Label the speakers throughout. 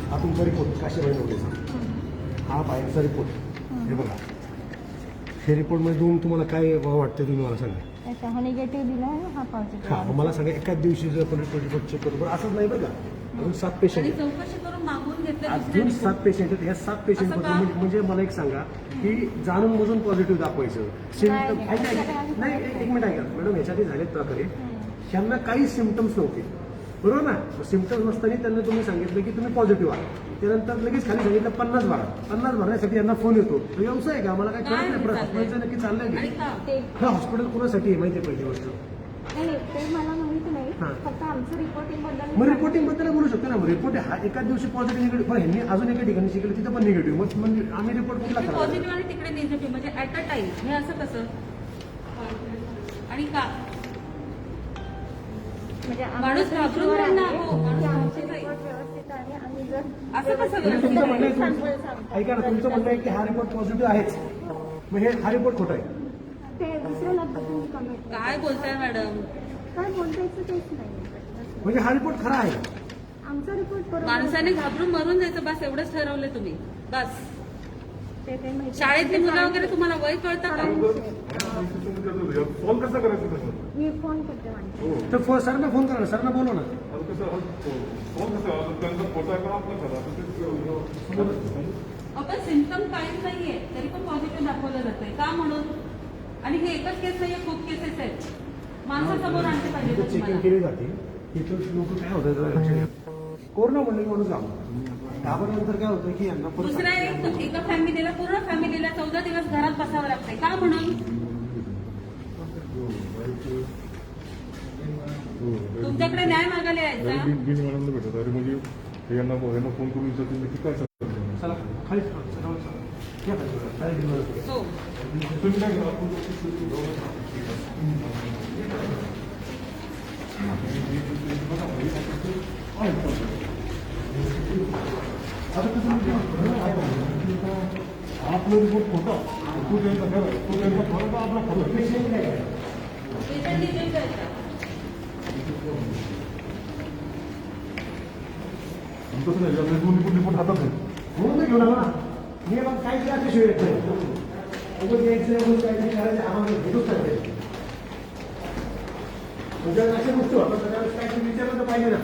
Speaker 1: हा तुमचा रिपोर्ट काशीबाई नवलेचा, हा बाहेरचा रिपोर्ट. हे बघा, हे रिपोर्टमध्ये दोन तुम्हाला काय वाटतं तुम्ही मला सांगा.
Speaker 2: हा निगेटिव्ह दिला आहे, हा पॉझिटिव्ह.
Speaker 1: हां, मला सांगा एकाच दिवशी जर आपण रिपोर्ट चेक करतो, बरं असंच नाही बरं का, अजून 7 पेशंट आहेत.
Speaker 3: चौकशी करून मागवून घेतले
Speaker 1: अजून 7 पेशंट आहेत. ह्या 7 पेशंट म्हणजे मला एक सांगा की जाणून मजून पॉझिटिव्ह दाखवायचं सिम्पटम. नाही, एक मिनिट ऐका मॅडम, ह्याच्याआधी झालेत प्रकारे ह्यांना काही सिम्पटम्स नव्हते, बरोबर ना. सिम्पटम्स नसताना त्यांना तुम्ही सांगितलं की तुम्ही पॉझिटिव्ह आहात, त्यानंतर लगेच खाली सांगितलं 50 भरा. 50 भरण्यासाठी यांना फोन येतो. व्यवसाय आहे का, मला काय कळत नाही. हॉस्पिटलचं नक्की चाललंय की हा हॉस्पिटल कोणासाठी आहे माहिती आहे पहिली गोष्ट.
Speaker 2: नाही ते मला माहित नाही, फक्त आमचं रिपोर्टिंग बद्दल.
Speaker 1: मग रिपोर्टिंग बद्दल बोलू शकतो ना. रिपोर्ट हा एकाच दिवशी पॉझिटिव्ह निगेटिव्ह, पण ह्यांनी अजून एका ठिकाणी शिकलं तिथं पण निगेटिव्ह. मग म्हणजे आम्ही रिपोर्ट कुठला करा.
Speaker 3: पॉझिटिव्ह आणि तिकडे निगेटिव्ह म्हणजे ऍट अ टाइम, हे असं कसं आणि का
Speaker 2: म्हणजे
Speaker 3: माणूस घाबरून
Speaker 2: आमचं
Speaker 3: ना,
Speaker 2: आहे
Speaker 3: हो,
Speaker 2: की
Speaker 3: माणूस
Speaker 2: आमचे
Speaker 3: घाबरून
Speaker 2: report व्यवस्थित आहे आणि जर
Speaker 3: असं कसं
Speaker 1: म्हणजे तुमचं म्हणणं आहे
Speaker 2: sample
Speaker 1: तुमचं-
Speaker 2: सांगतात.
Speaker 1: ऐका ना, तुमचं म्हणणं आहे की हा रिपोर्ट पॉझिटिव्ह आहेच, मग हे हा रिपोर्ट खोटा आहे.
Speaker 2: ते दुसऱ्या लॅबपासून कमेंट
Speaker 3: काय बोलताय मॅडम.
Speaker 2: काय बोलतायचं तेच नाही.
Speaker 1: म्हणजे हा रिपोर्ट खरा आहे.
Speaker 2: आमचा रिपोर्ट बरोबर
Speaker 3: माणसाने घाबरून मरून जायचं, बस एवढंच ठरवलंय तुम्ही. बस
Speaker 2: ते काही माहिती
Speaker 3: शाळेतली मुलं वगैरे तुम्हाला वय कळतं का.
Speaker 4: फोन कसा करायचा तसं?
Speaker 2: मी फोन करते माणसं.
Speaker 1: तर सरांना फोन करा ना, सरांना बोलवा ना.
Speaker 4: आता कसं फोन कसं त्यांचा फोटो आहे का आपला करा
Speaker 3: आपण सिम्पटम काहीच नाहीये तरी पण पॉझिटिव्ह दाखवलं जातंय का म्हणून. आणि हे एकच केस नाहीये, खूप केसेस आहेत. माणसासमोर आणले पाहिजे
Speaker 1: चेकिंग
Speaker 3: तुम्हाला.
Speaker 1: केली जाते तिथं लोक काय होतं, कोरोना म्हणलं की माणूस घाबरल्यानंतर काय होतं की यांना परत
Speaker 3: दुसऱ्या एका फॅमिलीला, पूर्ण फॅमिलीला 14 दिवस घरात बसावं लागतंय का म्हणून. तुमच्याकडे न्याय मागायला यायचा.
Speaker 4: बिन मॅडमला भेटत अरे म्हणजे यांना फोन करून विचारतील की काय सांगतो
Speaker 1: चला खाली चला, या खाली, खाली घेऊन जा.
Speaker 3: हो
Speaker 4: तुम्ही काय करा
Speaker 1: आता कसं आपलं रिपोर्ट खोटा, तू त्यांचा खरं, तू त्यांचा खरं का आपला खरं. पेशंट काय आहे?
Speaker 3: पेशंट डिटेल्स आहेत का?
Speaker 4: तसं नाही रिपोर्ट हातात नाही.
Speaker 1: म्हणून घेऊन आला ना. मी मग काय केलं अतिशय येत नाही. उगाच यायचं उगाच काहीतरी करायचं, आम्हाला भेटूच नाही. म्हणजे अशा गोष्टी होतात, त्यावेळेस काहीतरी विचारलं तर पाहिजे ना.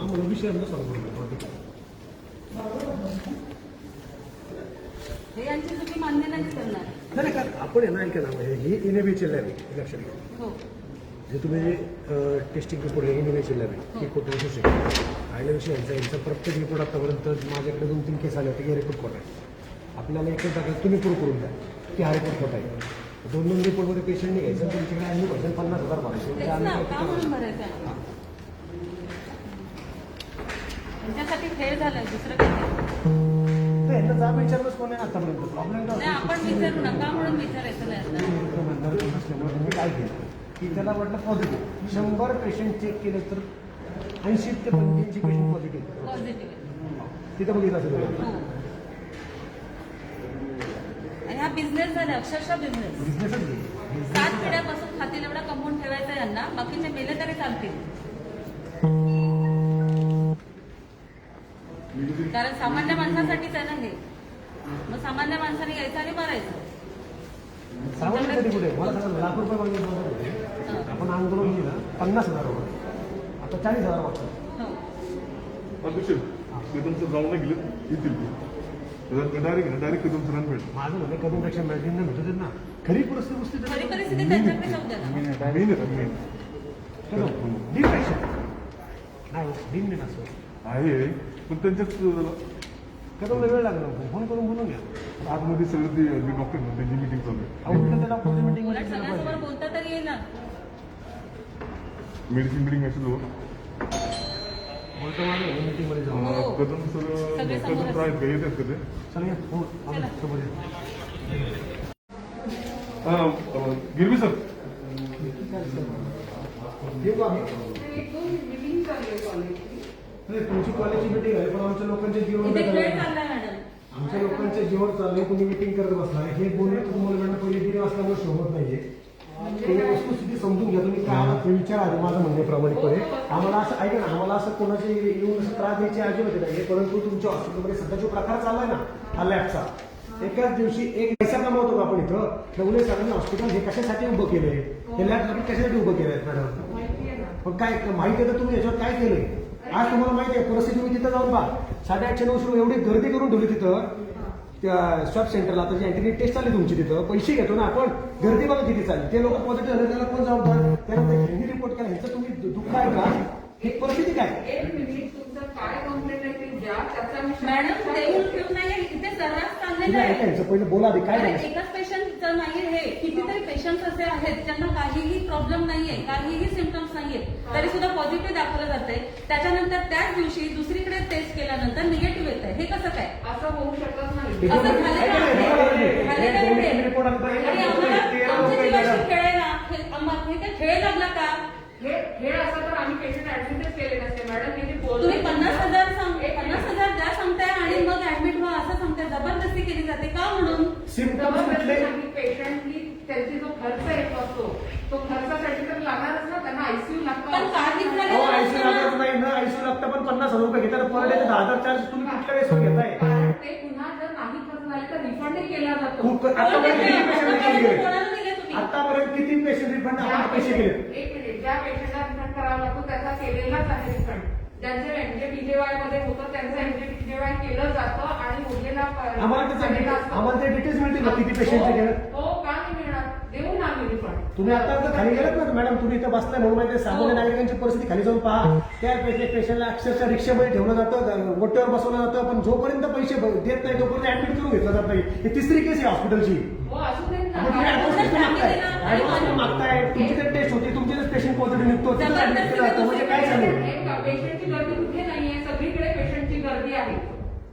Speaker 1: आम्हाला विषय
Speaker 3: हे यांची चुकी मान्य नाही करणार.
Speaker 1: नाही का आपण आहे ना, ऐका ना, ही इनेबीची लॅब आहे, लक्षात घ्या.
Speaker 3: हो
Speaker 1: जे तुम्ही टेस्टिंग रिपोर्ट आहे, इनेबीची लॅब आहे, ही खोटं असू शकते. आयल्याविषयी यांचा प्रत्येक रिपोर्ट आतापर्यंत माझ्याकडे 2-3 केस आले होते की हे रिपोर्ट खोटा आहे. आपल्याला एकच टाकायचं, तुम्ही प्रूव्ह करून द्या की हा रिपोर्ट खोटा आहे. 2 रिपोर्टमध्ये पेशंट नाही घ्यायचं, तुमच्याकडे आणि वर्षन 50,000 भरायचे.
Speaker 3: तेच ना, का म्हणून भरायचं. त्यांच्यासाठी खेळ झालाय, दुसरं काही नाही.
Speaker 1: यांना जाब विचारलंच कोण आहे आतापर्यंत. प्रॉब्लेम
Speaker 3: नाही, आपण विचारू नका म्हणून विचारायचं नाही आता.
Speaker 1: नसल्यामुळे मी काय केलं की त्याला वाटलं पॉझिटिव्ह. 100 पेशंट चेक केले तर 80 ते 85 पेशंट पॉझिटिव्ह.
Speaker 3: पॉझिटिव्ह
Speaker 1: तिथं बघितलं असेल.
Speaker 3: हो. आणि हा बिझनेस झाला, अक्षरशः बिझनेस.
Speaker 1: बिझनेसच घे.
Speaker 3: 7 पिढ्यापासून खातील एवढा कमवून ठेवायचा यांना, बाकीचे मेले तरी चालतील. कारण सामान्य माणसासाठीच आहे ना हे. मग सामान्य माणसाने यायचं आणि भरायचं.
Speaker 1: सामान्यसाठी कुठे मला सांगा, लाख रुपये मागितले होते. आपण आंदोलन केलं 50,000 रुपये, आता 40,000 मागतात.
Speaker 3: हो.
Speaker 4: अध्यक्ष कदमचं जाऊन गेले येतील डायरेक्ट कदम सरांना भेट.
Speaker 1: माझं म्हणजे कदमपेक्षा मॅडम भेटू देत ना. खरी परिस्थिती
Speaker 3: खरी परिस्थिती त्यांच्याकडे जाऊ द्या ना.
Speaker 1: डिप्रेशन नाही दिन नाही असं
Speaker 4: आहे पण त्यांच्याच
Speaker 1: कदमला वेळ लागला. फोन करून बोलून घ्या.
Speaker 4: आतमध्ये सगळं ते डॉक्टर त्यांची मिटिंग चालू आहे.
Speaker 1: अहो त्या डॉक्टरच्या मीटिंग
Speaker 3: उलट सगळ्यांसमोर बोलता तरी येईल ना.
Speaker 4: मेडिसिन बिडिंग मेसेज हो
Speaker 1: बोलतो माझं मीटिंग मध्ये जाऊ.
Speaker 3: हो.
Speaker 4: कदम सर
Speaker 3: सगळे समोर
Speaker 4: कदम आहेत का येतात का ते
Speaker 1: चला या. हो
Speaker 3: चला.
Speaker 1: समोर
Speaker 4: गिरवी सर
Speaker 1: येऊ का आम्ही? नाही, तुमची कॉलेजची मीटिंग आहे पण आमच्या लोकांच्या
Speaker 3: इथे
Speaker 1: जीवन
Speaker 3: खेळ चाललाय
Speaker 1: सगळ्यांच्या जीवन चाललंय, तुम्ही मिटिंग करत बसलाय, हे बोलणं तुम्हाला मॅडम पहिले 1.5 वाजल्यामुळे शोभत नाहीये. तुम्ही वस्तुस्थिती समजून घ्या, तुम्ही काय आहात हे विचार आधी माझं म्हणणे प्रामाणिकपणे. आम्हाला असं ऐका ना, आम्हाला असं कोणाचे येऊन असं त्रास द्यायची अजिबात नाही, परंतु तुमच्या हॉस्पिटलमध्ये सध्या जो प्रकार चाललाय ना हा लॅबचा, एकाच दिवशी एक पैसा कमावतो का आपण इथं? नवले सरांनी हॉस्पिटल हे कशासाठी उभं केलंय? हे लॅब कशासाठी उभं केलंय मॅडम? पण काय माहिती आहे तर तुम्ही याच्यावर काय केलंय? आज तुम्हाला माहिती आहे परिस्थिती, तुम्ही तिथं जाऊन पहा, 850-900 एवढी गर्दी करून ठेवली तिथं त्या स्वाब सेंटरला. आता जी अँटीजेन टेस्ट चालली तुमची तिथं, पैसे घेतो ना आपण, गर्दी बघा किती चालली. ते लोक पॉझिटिव्ह झाले, त्याला कोण जबाबदार? त्यानंतर ह्यांनी रिपोर्ट केला, ह्यांचं तुम्ही दुःख आहे का? ही परिस्थिती काय?
Speaker 5: एक मिनिट, तुमचं काय कंप्लेंट आहे ते द्या, त्याचा मी
Speaker 3: मॅडम देऊन ठेवून नाही, इथे सर्रास चाललेलं
Speaker 1: तुम्ही
Speaker 3: आहे.
Speaker 1: ऐका, यांचं पहिलं बोला आधी काय
Speaker 3: अरे,
Speaker 1: झालं?
Speaker 3: एकाच पेशंटचं नाही हे, कितीतरी पेशंट असे आहेत ज्यांना काहीही प्रॉब्लेम नाहीये, काहीही सिम्पटम्स नाहीयेत, तरी सुद्धा पॉझिटिव्ह दाखवलं जातंय. त्याच्यानंतर त्याच दिवशी दुसरीकडे टेस्ट केल्यानंतर निगेटिव्ह येत आहे. हे कसं काय?
Speaker 5: असं होऊ शकत नाही.
Speaker 3: असं झालेलं आहे. झालेलं आहे.
Speaker 1: रिपोर्ट
Speaker 3: आणि आम्हाला आमच्या जीवाशी खेळायला हे काय खेळ लागला का?
Speaker 5: हे असं तर आम्ही पेशंट ऍडमिटच केले नसते मॅडम. तिथे
Speaker 3: तुम्ही 50,000 द्या सांगताय आणि मग ऍडमिट व्हा असं सांगताय. जबरदस्ती केली जाते का म्हणून?
Speaker 1: सिम्पटम्स कुठले?
Speaker 5: पेशंटनी त्यांची जो खर्च येत असतो तो खर्चासाठी तर लागणारच ना, त्यांना आयसीयू
Speaker 3: पण काही
Speaker 5: लागतं.
Speaker 3: झालं
Speaker 1: आयसीयू लागत नाही ना, आयसीयू लागतं पण 50,000 रुपये घेतात पर डे. 10,000 चार्ज तुम्ही कुठल्या वेळेस घेताय?
Speaker 5: कारण ते पुन्हा जर नाही खर्च झाले तर रिफंडही केला जातो.
Speaker 1: खूप आतापर्यंत किती पेशंट रिफंड केले?
Speaker 3: कोणाला दिले तुम्ही?
Speaker 1: आतापर्यंत किती पेशंट रिफंड आपण पैसे केले?
Speaker 5: एक मिनिट, ज्या पेशंटला रिफंड करावा लागतो त्याचा केलेलाच आहे रिफंड. ज्यांचे एमजेपीजेवाय मध्ये होतं त्यांचं एमजेपीजेवाय केलं जातं आणि उरलेला
Speaker 1: आम्हाला ते डिटेल्स मिळतील ना किती पेशंटचे केलं?
Speaker 5: हो, का नाही मिळणार? देऊ ना आम्ही रिफंड.
Speaker 1: तुम्ही आता खाली गेलात ना मॅडम, तुम्ही इथं बसलाय म्हणून माहिती आहे, सामान्य नागरिकांची परिस्थिती खाली जाऊन पहा. त्या पेशंटला अक्षरशः रिक्षामध्ये ठेवलं जातं, गोट्यावर बसवलं जातं, पण जोपर्यंत पैसे देत नाही तोपर्यंत ऍडमिट करून घेतलं जात नाही. ही तिसरी केस आहे हॉस्पिटलची.
Speaker 5: हो, असू देत ना.
Speaker 1: मग तुम्ही ऍडव्हान्स मागताय, ऍडव्हान्स मागताय, तुमची तर टेस्ट होती, तुमचे तर पेशंट पॉझिटिव्ह निघतो, तिथं ऍडमिट केलं जातं, म्हणजे काय चालू?
Speaker 5: पेशंटची गर्दी कुठे नाहीये, सगळीकडे पेशंटची गर्दी आहे.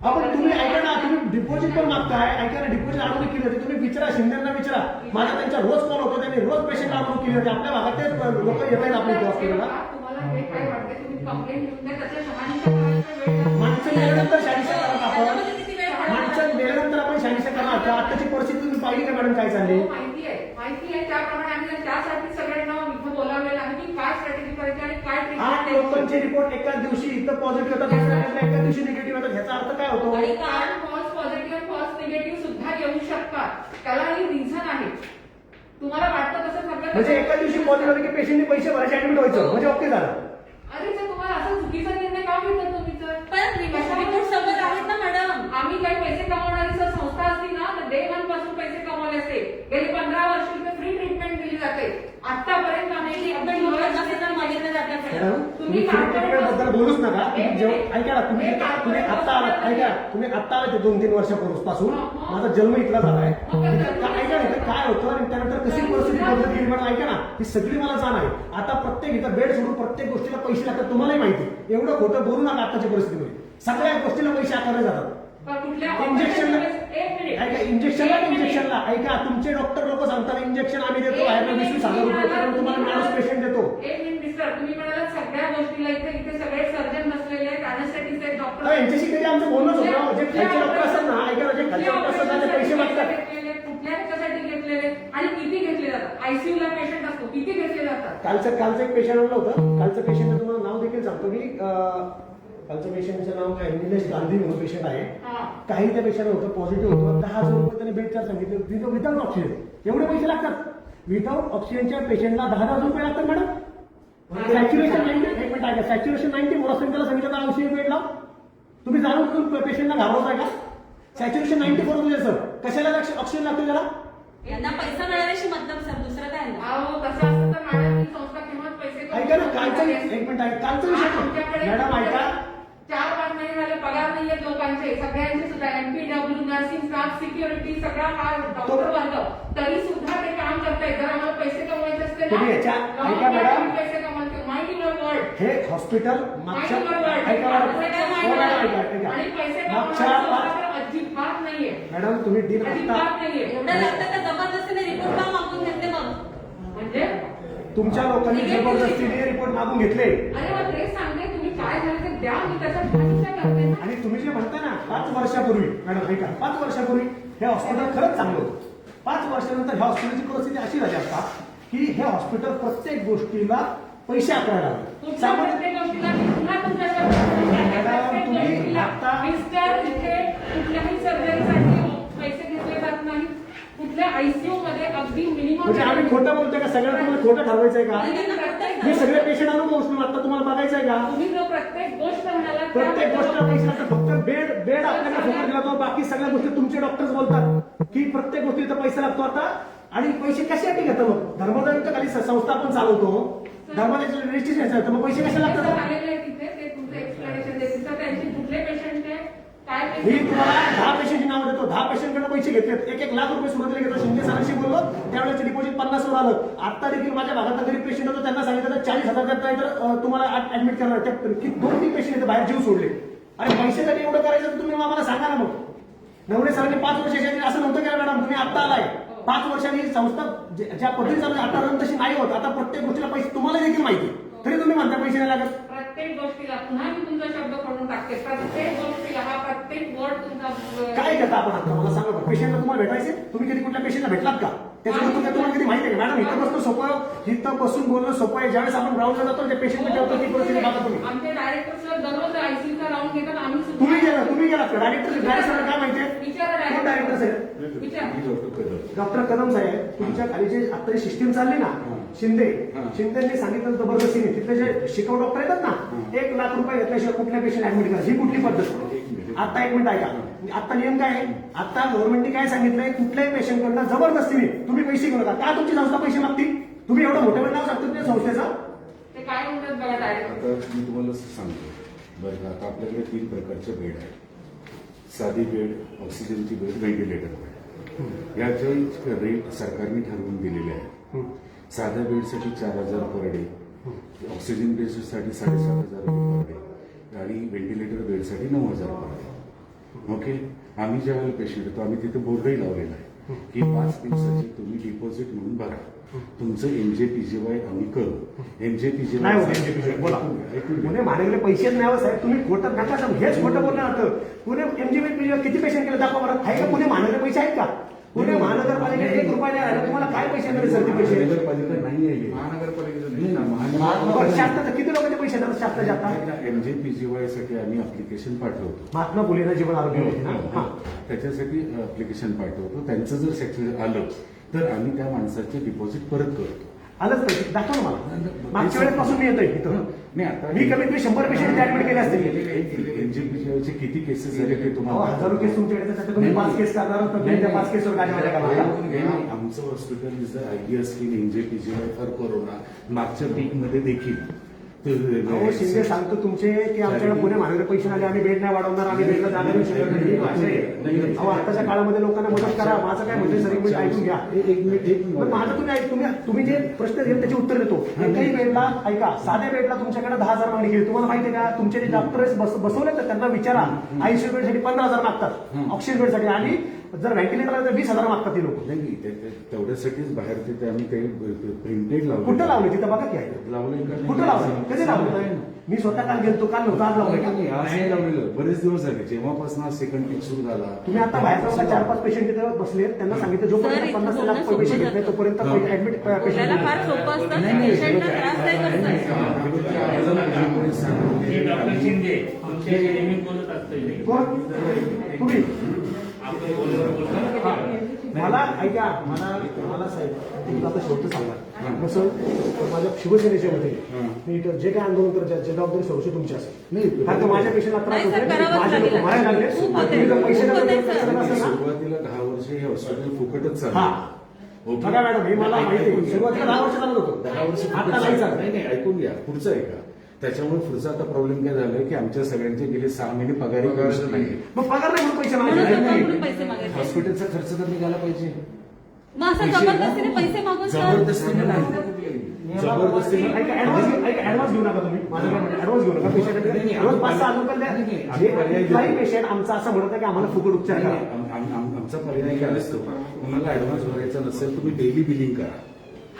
Speaker 1: आपण तुम्ही ऐका ना, तुम्ही डिपॉझिट पण मागताय. ऐका ना, डिपॉझिट अडवणूक केली होती, तुम्ही विचारा, शिंदेना विचारा. माझा त्यांचा रोज कॉल होतो, त्यांनी रोज पेशंट अडवणूक केली होती. आपल्या भागात ते लोक येत आहेत आपल्या हॉस्पिटलला.
Speaker 5: तुम्हाला हे काय वाटते, तुम्ही कंप्लेंट घेऊन द्या, त्याच्या शहानिशा करायचा वेळ नाही.
Speaker 1: माणसं मेल्यानंतर शहानिशा करा आपण.
Speaker 3: त्याच्यामध्ये किती वेळ पडला?
Speaker 1: माणसं मेल्यानंतर आपण शहानिशा करणार. तर आताची परिस्थिती तुम्ही पाहिली का मॅडम काय चालली?
Speaker 5: हो, माहिती आहे. त्याप्रमाणे आम्ही त्यासाठी सगळ्यांना इथं बोलावलेलं आहे की काय स्ट्रॅटेजी करायची आणि काय
Speaker 1: 8
Speaker 5: ट्रीटमेंट
Speaker 1: लोकांचे रिपोर्ट एकाच दिवशी इथं पॉझिटिव्ह होतात, एकाच दिवशी निगेटिव्ह होतात. ह्याचा अर्थ काय होतो?
Speaker 3: आणि का?
Speaker 5: कारण फॉल्स पॉझिटिव्ह आणि फॉल्स निगेटिव्ह सुद्धा येऊ शकतात. त्याला ही रिझन आहे. तुम्हाला वाटतं तसं सगळं
Speaker 1: म्हणजे एका दिवशी पॉझिटिव्ह होते की पेशंटने पैसे भरायचे, ऍडमिट व्हायचं, म्हणजे ओके झालं.
Speaker 5: अरे सर, तुम्हाला असं चुकीचा निर्णय का घेतला तुम्ही तर?
Speaker 3: पण रिपोर्ट समोर आहेत ना मॅडम.
Speaker 5: आम्ही काही पैसे कमवणारी जर संस्था असती ना तर डे 1 पासून पैसे कमवले असते. गेली 15 वर्ष इथे फ्री ट्रीटमेंट दिली जाते. आतापर्यंत आम्ही
Speaker 3: आपण 50,000 मागितले जातात
Speaker 1: मॅडम,
Speaker 3: मॅडम.
Speaker 1: तुम्ही ट्रीटमेंट बद्दल बोलूच नका. तुम्ही जेव्हा ऐका ना, तुम्ही आता आलात, ऐका, तुम्ही आता आलात 2-3 वर्षापासून. माझा जन्म इथला झालाय. ऐका ना, इथं काय होतं आणि त्यानंतर कशी परिस्थिती बदलत गेली मॅडम, ऐका ना, ही सगळी मला जाण आहे. आता प्रत्येक इथं बेड सोडून प्रत्येक गोष्टीला पैसे लागतात, तुम्हालाही माहिती. एवढं खोटं बोलू नका. आताच्या परिस्थितीमध्ये सगळ्या गोष्टीला पैसे आकारले जातात. इंजेक्शनला ऐका, तुमचे डॉक्टर लोक सांगतात इंजेक्शन आम्ही देतो, बाहेर 20,000 रुपये कारण तुम्हाला माणूस पेशंट देतो.
Speaker 5: एक मिनिट मिस्टर, तुम्ही म्हणाला सगळ्या गोष्टीला इथे सगळे सर्जन नसलेले आहेत, अॅनेस्थेटिस्ट आहेत, डॉक्टर.
Speaker 1: यांच्याशी कधी आमचं बोलणंच होतं. जे खालचे डॉक्टर असतात ना, ऐका ना, जे खालचे डॉक्टर असतात ना, ते पैसे मागतात.
Speaker 5: कुठल्या ह्याच्यासाठी घेतलेले आणि किती घेतले जातात? आयसीयू ला पेशंट असतो, किती घेतले जातात?
Speaker 1: कालचं एक पेशंट आणलं होतं. कालचं पेशंट तुम्हाला नाव देखील सांगतो मी. कालचं पेशंटचं नाव काय, निलेश गांधी म्हणून पेशंट आहे. काही त्या पेशंट होतं पॉझिटिव्ह होतं. 10,000 रुपये त्यांनी बेड चार्ज सांगितले विदाउट ऑक्सिजन. एवढे पैसे लागतात. विदाउट ऑक्सिजनच्या पेशंटला 10,000 रुपये लागतात मॅडम. सॅच्युरेशन 90, एक मिनिट ऐका, सॅच्युरेशन 90 मोरासेंटला सांगितलं तर औषध बेड लाव. तुम्ही जाणून पेशंटला घाबरताय का? सॅच्युरेशन 90 बरोबर आहे सर. कशाला ऑक्सिजन लागतो त्याला?
Speaker 3: यांना पैसा मिळाल्याशी मतलब सर, दुसरं काय नाही.
Speaker 5: अहो, तसं असतं तर मॅडम ही संस्था किंमत पैसे
Speaker 1: ऐका ना, कालचा एक मिनिट ऐका, कालचा विषय मॅडम ऐका.
Speaker 5: 4-5 महिने झाले पगार नाहीये लोकांचे, सगळ्यांचे सुद्धा एमपीडब्ल्यू, नर्सिंग स्टाफ, सिक्युरिटी, सगळा हा डॉक्टर वर्ग, तरी सुद्धा ते काम करताय. जर आम्हाला पैसे कमवायचे असते
Speaker 1: तुम्ही याच्या ऐका मॅडम,
Speaker 5: पैसे कमवते. Mind your word.
Speaker 1: हे हॉस्पिटल मागच्या
Speaker 5: माइंड युअर वर्ड.
Speaker 1: ऐका मॅडम,
Speaker 5: आणि पैसे
Speaker 1: मागच्या
Speaker 5: कमवण्याचं अजिबात नाहीये.
Speaker 1: मॅडम तुम्ही डील
Speaker 5: अजिबात नाहीये.
Speaker 3: एवढं लागतं तर जबरदस्तीने रिपोर्ट का मागून घेते मग?
Speaker 5: म्हणजे
Speaker 1: तुमच्या लोकांनी जबरदस्तीने रिपोर्ट मागून घेतले.
Speaker 5: अरे मग तेच सांगते, तुम्ही काय झालं ते द्या, मी त्याचा विचार करते ना.
Speaker 1: आणि तुम्ही जे म्हणता ना 5 वर्षापूर्वी, मॅडम ऐका, 5 वर्षापूर्वी हे हॉस्पिटल खरंच चांगलं होतं. 5 वर्षानंतर ह्या हॉस्पिटलची परिस्थिती अशी झाली असता की हे हॉस्पिटल प्रत्येक गोष्टीला पैसे आकारायला लागले.
Speaker 5: तुमच्या
Speaker 1: सामान्य
Speaker 5: प्रत्येक गोष्टीला मी पुन्हा तुमच्याकडे प्रत्येक
Speaker 1: तुम्ही
Speaker 5: गोष्टीला
Speaker 1: आता-
Speaker 5: मिस्टर इथे कुठल्याही सर्जरीसाठी पैसे घेतले जात नाही. कुठल्या आयसीयू मध्ये अगदी मिनिमम
Speaker 1: म्हणजे आम्ही खोटं बोलतोय का? सगळ्यांना तुम्हाला खोटं ठरवायचंय का? मी सगळे पेशंट आणून उचलून आता तुम्हाला बघायचंय का?
Speaker 5: तुम्ही जो प्रत्येक गोष्ट म्हणाला
Speaker 1: प्रत्येक गोष्ट पैसे लागतात. फक्त बेड आपल्याला फुकट दिला तो, बाकी सगळ्या गोष्टी तुमचे डॉक्टर्स बोलतात की प्रत्येक गोष्टीचा पैसा लागतो आता. आणि पैसे कशासाठी घेतो? मग धर्मदायांच्या खाली संस्था आपण चालवतो, धर्मदायाचे रजिस्ट्रेशन आहे, तर मग पैसे कशाला लागतात?
Speaker 5: आलेले आहे तिथे, ते तुमचं एक्सप्लेनेशन देतील. तर त्यांचे कुठले पेशंट आहे, काय
Speaker 1: मी
Speaker 5: patient
Speaker 1: तुम्हाला 10 पेशंटची नाव देतो. 10 पेशंटकडे पैसे घेतलेत. 1-1 लाख रुपये सुरुवातीला घेतलं. शिंदे सरांशी बोललो, त्यावेळेस डिपॉझिट 50 वर आलं. आता देखील माझ्या भागात गरीब पेशंट होतो, त्यांना सांगितलं 40,000 देत नाही तर तुम्हाला ऍडमिट करणार. की 2-3 पेशंट येते बाहेर जीव सोडले. अरे पैशासाठी एवढं करायचं तर तुम्ही आम्हाला सांगा ना. मग नवरे सरांनी 5 वर्षाच्या आधी असं नव्हतं केलं मॅडम. तुम्ही आता आलाय 5 वर्षांनी संस्था ज्या पद्धतीने चालू आता रन तशी नाही होत. आता प्रत्येक गोष्टीला पैसे तुम्हाला देखील माहिती, तरी तुम्ही म्हणता पैसे नाही लागत.
Speaker 5: प्रत्येक गोष्टीला पुन्हा मी तुमचा शब्द खोडून टाकते. प्रत्येक गोष्टीला हा प्रत्येक वर्ड तुमचा
Speaker 1: काय करता आपण आता मला सांगा. पेशंटला तुम्हाला भेटायचे? तुम्ही कधी कुठल्या पेशंटला भेटलात का? त्याच्याबद्दल काय तुम्हाला कधी माहिती आहे का? मॅडम इथं बसतो सोपं, इथं बसून बोलणं सोपं आहे. ज्यावेळेस आपण ग्राउंडला जातो जे पेशंट ठेवतो ती परिस्थिती बघा तुम्ही.
Speaker 5: आमचे डायरेक्टर दररोज आयसीयूचा राऊंड घेतात. आम्ही सुद्धा
Speaker 1: तुम्ही गेलात का? डायरेक्टर काय माहितीये?
Speaker 5: विचारा
Speaker 1: कोण डायरेक्टर साहेब?
Speaker 5: विचार
Speaker 1: डॉक्टर कदम साहेब, तुमच्या खाली जे आता सिस्टीम चालली ना शिंदेनी सांगितलं जबरदस्तीने तिथले जे शिकव डॉक्टर येतात ना 1 लाख रुपये घेतल्याशिवाय कुठल्या पेशंट ऍडमिट करा. ही कुठली पद्धत? आता 1 मिनिट ऐका. आता नियम काय आहे? आता गव्हर्नमेंटने काय सांगितलंय? कुठल्याही पेशंट कडनं जबरदस्तीने तुम्ही पैसे घेऊ नका. का तुमची संस्था पैसे मागतील? तुम्ही एवढं मोठं नाव सांगतो त्या संस्थेचं.
Speaker 5: ते काय म्हणतात बघा डायरेक्टर.
Speaker 6: आता मी तुम्हाला सांगतो बरं का. आता आपल्याकडे 3 प्रकारचे बेड आहेत. साधी बेड, ऑक्सिजनची बेड, व्हेंटिलेटर बेड. याचे रेट सरकारने ठरवून दिलेले आहे. साध्या बेडसाठी 4,000 पर डे, ऑक्सिजन बेडसाठी 7,500 रुपये पर डे आणि व्हेंटिलेटर बेडसाठी 9,000 पर डे. ओके. आम्ही ज्या वेळेला पेशंट येतो आम्ही तिथे बोर्डही लावलेला आहे की 5 दिवसाची तुम्ही डिपॉझिट म्हणून भरा. तुमचं MJPGY आम्ही करू. MJPGY
Speaker 1: नाही होत MJPGY. बोला. पुणे महानगरले पैसेच नाही हो साहेब. तुम्ही खोटं नका सांगू. हेच खोटं बोलणार होतं. पुणे MJPGY किती पेशंट केलं दाखवा बरं. आहे का पुणे महानगर पैसे आहेत का? पुणे महानगरपालिकेने 1 रुपया नाही राहिला. तुम्हाला काय पैसे मिळेल सर? ते पैसे
Speaker 6: महानगरपालिका नाही आहे.
Speaker 1: बरं, शासनाचं किती लोकांचे पैसे येतात शासनाचे आता?
Speaker 6: MJPGY साठी आम्ही अप्लिकेशन पाठवतो.
Speaker 1: महात्मा फुलेंना जीवन आरोग्य योजना. हा.
Speaker 6: त्याच्यासाठी अप्लिकेशन पाठवतो. त्यांचं जर सक्सेस आलं तर आम्ही त्या माणसाचे डिपॉझिट परत करतो.
Speaker 1: आलंच पैसे दाखवा ना मला. मागच्या वेळेपासून मी येतोय इथं.
Speaker 6: नाही आता
Speaker 1: मी कमीत कमी 100 पेशंट ऍडमिट केले असतील.
Speaker 6: MJPGYचे किती केसेस झाले ते तुम्हाला
Speaker 1: 1000 केस तुमच्याकडे त्यासाठी तुम्ही 5 केस करणार होता. त्या 5 केसवर काय झालं का मला?
Speaker 6: आमचं hospital is the idea scheme MJPGY for corona. मागच्या पीक मध्ये देखील
Speaker 1: अहो शिंदे सांगतो तुमचे की आमच्याकडे पुणे महानगर पैसे आले, आम्ही बेड नाही वाढवणार, आम्ही बेडला जागा देऊ शकत नाही. अहो आताच्या काळामध्ये लोकांना मदत करा. माझं काय म्हणजे सर एक मिनिट ऐकून घ्या.
Speaker 6: एक मिनिट
Speaker 1: पण माझं तुम्ही जे प्रश्न दिले त्याचे उत्तर देतो. एकही बेडला ऐका, साध्या बेडला तुमच्याकडे 10,000 मागणी केली. तुम्हाला माहिती आहे का? तुमचे जे डॉक्टर बसवले तर त्यांना विचारा. आयसीयू बेडसाठी 15,000 मागतात ऑक्सिजन बेडसाठी, आणि जर व्हेंटिलेटरला तर 20,000 मागतात ते लोक.
Speaker 6: नाही तेवढ्यासाठीच बाहेर ते आम्ही ते प्रिंटेड लावले.
Speaker 1: कुठं लावले तिथं बघा की आहे.
Speaker 6: लावलंय का?
Speaker 1: कुठं लावलं? कधी लावलं? मी स्वतः काल गेलतो, काल नव्हतं, आज लावलं का?
Speaker 6: नाही लावलेलं. बरेच दिवस झाले जेव्हापासून सेकंड पीक सुरू झाला.
Speaker 1: तुम्ही आता बाहेर जाऊन 4-5 पेशंट तिथे बसले, त्यांना सांगितलं जोपर्यंत 50 लाख पैसे घेत नाही तोपर्यंत ऍडमिट
Speaker 3: बोलायला फार सोपं असतं. पेशंटला त्रासदायक असतं.
Speaker 7: डॉक्टर शिंदे तुमच्या नेहमी बोलत असते.
Speaker 1: कोण? तुम्ही मला ऐका, मला साहेब तुम्ही आता शेवटचं सांगा. कसं माझ्या शिवसेनेचे होते मी इथं जे काय आंदोलन करतात जबाबदारी सर्वस्वी तुमची असेल. कारण माझ्या पेशंटला त्रास
Speaker 3: नाही सर,
Speaker 1: होतो,
Speaker 3: करावंच
Speaker 1: माझे लोक
Speaker 3: लागेल.
Speaker 1: मारायला लागले.
Speaker 3: खूप होते.
Speaker 1: तुम्ही जर पैसे
Speaker 3: खूप होते,
Speaker 1: देत
Speaker 3: सर.
Speaker 1: नसेल ना,
Speaker 6: सुरुवातीला 10 वर्ष हे हॉस्पिटल फुकटच
Speaker 1: हा.
Speaker 6: चाललं.
Speaker 1: बघा मॅडम, हे मला माहिती आहे. सुरुवातीला 10 वर्ष चालत होतं.
Speaker 6: 10 वर्ष
Speaker 1: आता नाही चालत.
Speaker 6: नाही ऐकून घ्या. पुढचं आहे का? त्याच्यामुळे पुढचा आता प्रॉब्लेम काय झालाय की आमच्या सगळ्यांचे गेले 6 महिने पगारी कळत नाही.
Speaker 1: मग पगार नाही म्हणून पैसे
Speaker 3: म्हणून
Speaker 1: मागायचे.
Speaker 3: म्हणून पैसे मागायचे.
Speaker 6: हॉस्पिटलचा खर्च तर निघाला पाहिजे.
Speaker 3: मग असं जबरदस्तीने पैसे मागून सर
Speaker 6: जबरदस्तीने नाही. जबरदस्तीने
Speaker 1: ऐका, ऍडव्हान्स घेऊ नका तुम्ही. माझं काय म्हणणं, ऍडव्हान्स घेऊ नका. पेशंट रोज 5-6 रुपये द्या. जे कुठलाही पेशंट आमचा असं म्हणत आहे की आम्हाला फुकट उपचार करा.
Speaker 6: आमचा पर्याय काय असतो? तुम्हाला ऍडव्हान्स भरायचा नसेल तुम्ही डेली बिलिंग करा.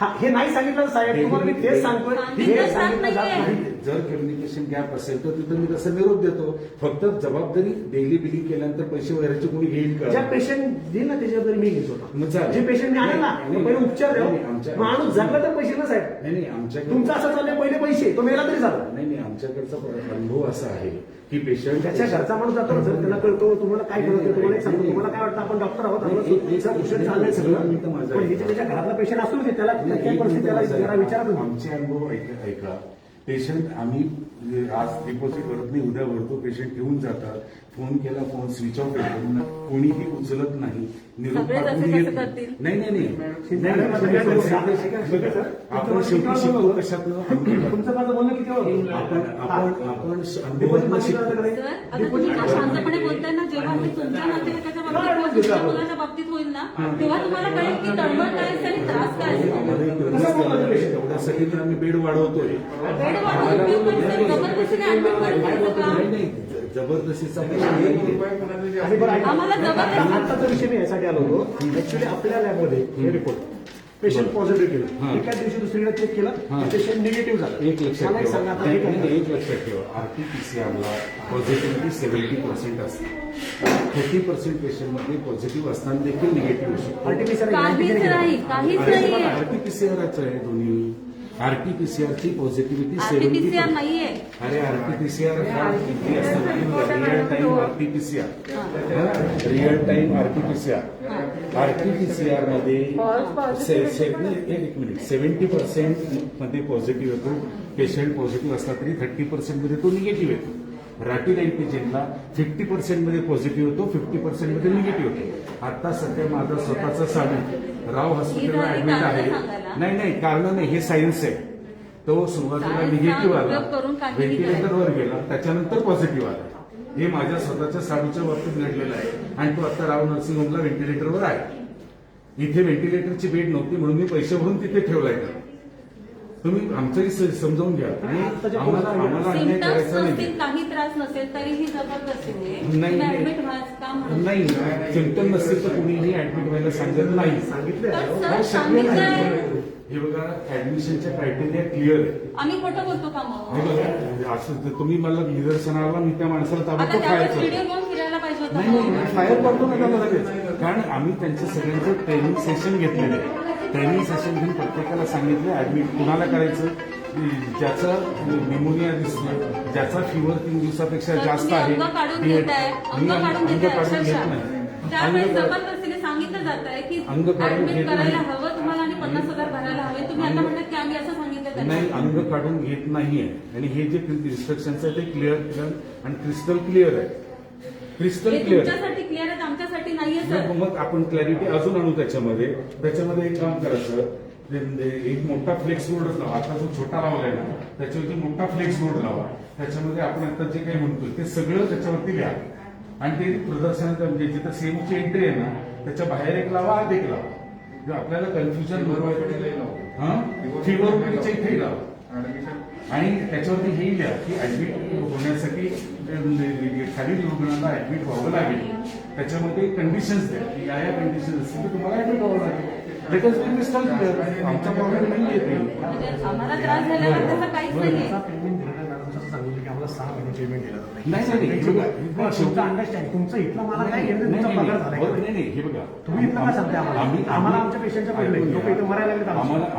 Speaker 1: हा, हे नाही सांगितलं साहेब, तुम्हाला मी तेच सांगतोय. हे
Speaker 3: सांगितलं
Speaker 1: सांगितलं जात
Speaker 3: नाहीये.
Speaker 1: नाही.
Speaker 6: जर कम्युनिकेशन गॅप असेल तर तिथं मी तसं निरोप देतो. फक्त जबाबदारी डेली बिलिंग केल्यानंतर पैसे वगैरेचे कोणी घेईल
Speaker 1: ज्या
Speaker 6: का?
Speaker 1: पेशंट देईल ना त्याची जबाबदारी मी घेतो
Speaker 6: मग चालेल.
Speaker 1: जे पेशंटने आणलं ना
Speaker 6: नाही,
Speaker 1: तो पहिले उपचार द्यावा.
Speaker 6: नाही, आमच्या-
Speaker 1: माणूस जगला तर पैसे ना साहेब.
Speaker 6: नाही आमच्याकडे
Speaker 1: तुमचं असं चाललंय पहिले पैसे तो मेला तरी झाला.
Speaker 6: नाही आमच्याकडचा अनुभव असा आहे की पेशंट
Speaker 1: त्याच्या घरचा माणूस जातो ना, जर त्याला कळतो तुम्हाला काय कळतं तुम्हाला एक सांगतो तुम्हाला काय वाटतं आपण डॉक्टर आहोत औषध चाललंय सगळं पण हे जे त्याच्या घरातला पेशंट असतो ना त्याला काही परिस्थिती त्याला जरा विचारा तुम्ही.
Speaker 6: आमचे अनुभव ऐका पेशंट आम्ही आज डिपॉझिट करत नाही उद्या भरतो पेशंट घेऊन जातात. फोन केला फोन स्विच ऑफ होतो कोणीही उचलत नाही निरोप
Speaker 3: सगळेच
Speaker 6: पाठवून
Speaker 3: असे
Speaker 6: येत
Speaker 3: कसं
Speaker 6: नाही.
Speaker 3: करतील?
Speaker 6: आपण शेवटी शिकतो कशातलं
Speaker 1: तुमचं माझं बोलणं किती वेळ
Speaker 6: आपण
Speaker 1: डिपॉझिट
Speaker 3: सर आता तुम्ही का शांतपणे बोलताय ना, जेव्हा मी तुमच्या नातेवाईकाच्या बाबतीत किंवा तुमच्या मुलाच्या बाबतीत होईल ना तेव्हा तुम्हाला कळेल की तळमळ काय असते आणि त्रास काय असतो.
Speaker 6: एवढ्यासाठी तर आम्ही बेड वाढवतोय.
Speaker 3: बेड वाढवून उपयोग करते, जबरदस्तीने ऍडमिट करून घ्यायचं का?
Speaker 6: नाही जबरदस्तीचा प्रश्न नाही.
Speaker 1: आणि बरं ऐका.
Speaker 3: आम्हाला जबरदस्ती-
Speaker 1: आत्ताचा विषय मी यासाठी आलो होतो ऍक्च्युली आपल्या लॅबमध्ये हे रिपोर्ट पेशंट पॉझिटिव्ह केलं एकाच दिवशी दुसरीकडे चेक केलं पेशंट निगेटिव्ह झालं.
Speaker 6: एक लक्षात
Speaker 1: मला एक सांगा आता
Speaker 6: ठेवा
Speaker 1: हे काय?
Speaker 6: एक लक्षात ठेवा आरटीपीसीआरला पॉझिटिव्हिटी 70% असते. 30% पेशंटमध्ये पॉझिटिव्ह असताना देखील निगेटिव्ह होऊ शकतो.
Speaker 1: RT-PCR
Speaker 3: काहीच नाही काहीच नाहीये.
Speaker 6: आरटीपीसीआरच आहे दोन्ही. आरटीपीसीआरची पॉझिटिव्हिटी
Speaker 3: आरटीपीसीआर
Speaker 6: 70%.
Speaker 3: नाहीये.
Speaker 6: अरे RTPCR real time RTPCR real time RTPCR RTPCR मध्ये एक मिनिट 70% मध्ये पॉझिटिव्ह येतो पेशंट पॉझिटिव्ह असला तरी 30% मध्ये तो निगेटिव्ह येतो. रॅपिड अँटीजेनला 50% मध्ये पॉझिटिव्ह होतो 50% मध्ये निगेटिव्ह होतो. आता सध्या माझा स्वतःचा साडू राव हॉस्पिटलला
Speaker 3: ही
Speaker 6: ऍडमिट आहे.
Speaker 3: कारणं सांगायला.
Speaker 6: नाही कारण नाही हे सायन्स आहे. तो सुरुवातीला
Speaker 3: सायन्सचा
Speaker 6: निगेटिव्ह आला
Speaker 3: उपयोग करून काहीही
Speaker 6: व्हेंटिलेटरवर गेला त्याच्यानंतर पॉझिटिव्ह आला. हे माझ्या स्वतःच्या साडूच्या बाबतीत घडलेलं आहे आणि तो आता राव नर्सिंग होमला व्हेंटिलेटरवर आहे. इथे व्हेंटिलेटरची बेड नव्हती म्हणून मी पैसे भरून तिथे ठेवलाय. तुम्ही आमचंही समजावून घ्या आणि आम्हाला अन्याय
Speaker 3: सिम्टम्स
Speaker 6: करायचा
Speaker 3: नसतील
Speaker 6: नाही.
Speaker 3: काही त्रास नसेल तरीही जबरदस्तीने
Speaker 6: नाही.
Speaker 3: ऍडमिट व्हायचं का म्हणून
Speaker 6: नाही सिम्पटम नसेल तर कुणीही ऍडमिट व्हायला सांगत नाही.
Speaker 1: सांगितलं
Speaker 3: तर
Speaker 6: काय
Speaker 3: सर
Speaker 6: शक्य
Speaker 3: सांगितलंय
Speaker 6: नाही. हे बघा ऍडमिशनच्या क्रायटेरिया क्लिअर आहे.
Speaker 3: आम्ही खोटं बोलतो का
Speaker 6: हे
Speaker 3: मग?
Speaker 6: बघा असं जर तुम्ही मला निदर्शनाला मी त्या माणसाला
Speaker 3: आता
Speaker 6: ताबडतोब फायर
Speaker 3: त्यावेळेस
Speaker 6: करतो.
Speaker 3: व्हिडिओ घेऊन फिरायला पाहिजे होता
Speaker 6: नाही
Speaker 3: मग.
Speaker 6: फायर करतो ना त्याला लगेच. कारण आम्ही त्यांच्या सगळ्यांचं ट्रेनिंग सेशन घेतलेलं आहे. ट्रेनिंग सेशन घेऊन प्रत्येकाला सांगितलं ऍडमिट कुणाला करायचं ज्याचं निमोनिया दिसलं ज्याचा फिवर 3 दिवसापेक्षा
Speaker 3: तर
Speaker 6: जास्त
Speaker 3: तुम्ही
Speaker 6: आहे.
Speaker 3: अंग काढून
Speaker 6: मी
Speaker 3: घेताय अंग काढून
Speaker 6: अंग
Speaker 3: घेताय
Speaker 6: काढून घेत
Speaker 3: अक्षरशः
Speaker 6: नाही.
Speaker 3: त्यावेळेस
Speaker 6: अंग-
Speaker 3: जबरदस्तीने सांगितलं जात आहे की
Speaker 6: अंग काढून
Speaker 3: ऍडमिट
Speaker 6: घेत
Speaker 3: करायला
Speaker 6: नाही.
Speaker 3: हवं तुम्हाला आणि 50,000 भरायला हवे. तुम्ही आता म्हणतात की आम्ही असं सांगितलं त्यांना.
Speaker 6: नाही अंग काढून घेत नाहीये आणि हे जे इन्स्ट्रक्शन्स आहे ते क्लिअर आणि क्रिस्टल क्लिअर आहे. क्रिस्टल
Speaker 3: हे
Speaker 6: क्लिअर
Speaker 3: तुमच्यासाठी क्लिअर आहे आमच्यासाठी नाहीये सर.
Speaker 6: मग आपण क्लॅरिटी अजून आणू त्याच्यामध्ये एक काम करायचं एक मोठा फ्लेक्स बोर्ड लावा. आता जो छोटा लावलाय ना त्याच्यावरती मोठा फ्लेक्स बोर्ड लावा. त्याच्यामध्ये आपण आता जे काही म्हणतोय ते सगळं त्याच्यावरती लिहा आणि ते प्रदर्शनात म्हणजे जिथं सेमची एंट्री आहे ना त्याच्या बाहेर एक लावा आत एक लावा. जर आपल्याला कन्फ्युजन बरोबर फिवर इथे लावा आणि त्याच्यावरती हे लिहा की ऍडमिट होण्यासाठी खालील रुग्णांना ऍडमिट व्हावं लागेल. त्याच्यामध्ये कंडिशन्स द्या की या कंडिशन असतील तर तुम्हाला ऍडमिट व्हावं लागेल. आमचा प्रॉब्लेम नाही येते.
Speaker 3: म्हणजे आम्हाला त्रास झालेला त्याचा काहीच नाहीये.
Speaker 1: पेमेंट दिलं नाही मॅडम तसं सांगितलं की आम्हाला 6 महिने पेमेंट दिलं
Speaker 6: नाही.
Speaker 1: तुमचं अंडरस्टँड तुमचं इथलं मला काय घेणं तुमचा पगार झाला
Speaker 6: नाही हे बघा
Speaker 1: तुम्ही इथलं काय सांगताय आम्हाला आमच्या पेशंटच्या पडले लोक इथं मरायला लागले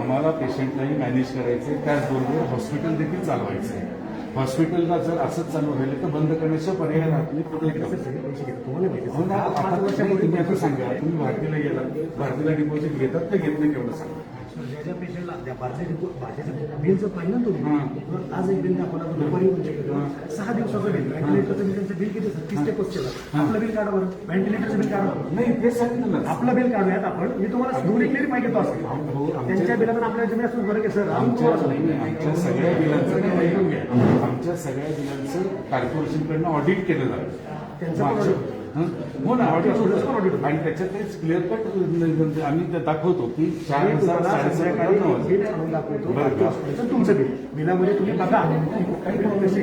Speaker 6: आम्हाला पेशंटलाही मॅनेज करायचं त्याचबरोबर हॉस्पिटल देखील चालवायचं आहे. हॉस्पिटलला जर असंच चालू राहिलं तर बंद करण्याचा पर्याय राहत नाही. पुढे
Speaker 1: तुम्हाला माहिती
Speaker 6: हो ना, आता तुम्ही आता सांगा तुम्ही भारतीला गेला भारतीला डिपॉझिट घेतात का घेत नाही केवढं सांगा.
Speaker 1: ज्या ज्या पेशंटला त्या भारतीचं बिलचं पाहिलं ना तुम्ही आज एक बिल आपण दुपारी पण चेक केलं 6 दिवसाचं बिल व्हेंटिलेटरचं बिल त्यांचं बिल किती 30 ते 35 आपलं बिल काढा बरं व्हेंटिलेटरचं बिल काढा
Speaker 6: नाही ते सांगितलं ना
Speaker 1: आपलं बिल काढूयात आपण मी तुम्हाला दोन्ही क्लिअर पाहिजे तो असतो त्यांच्या बिलात आपल्या जमीन असून बरं की सर
Speaker 6: आमच्या सगळ्या बिलांचं ऐकून घ्या. आमच्या सगळ्या बिलांचं कॉर्पोरेशनकडनं ऑडिट केलं जातं. हो ना ऑडिट आणि त्याच्यात तेच क्लिअर कट आम्ही दाखवतो की 4,000
Speaker 1: बिल आणून दाखवतो बाकी हॉस्पिटलचं तुमचं बिल बिलामध्ये तुम्ही बघा काही पैसे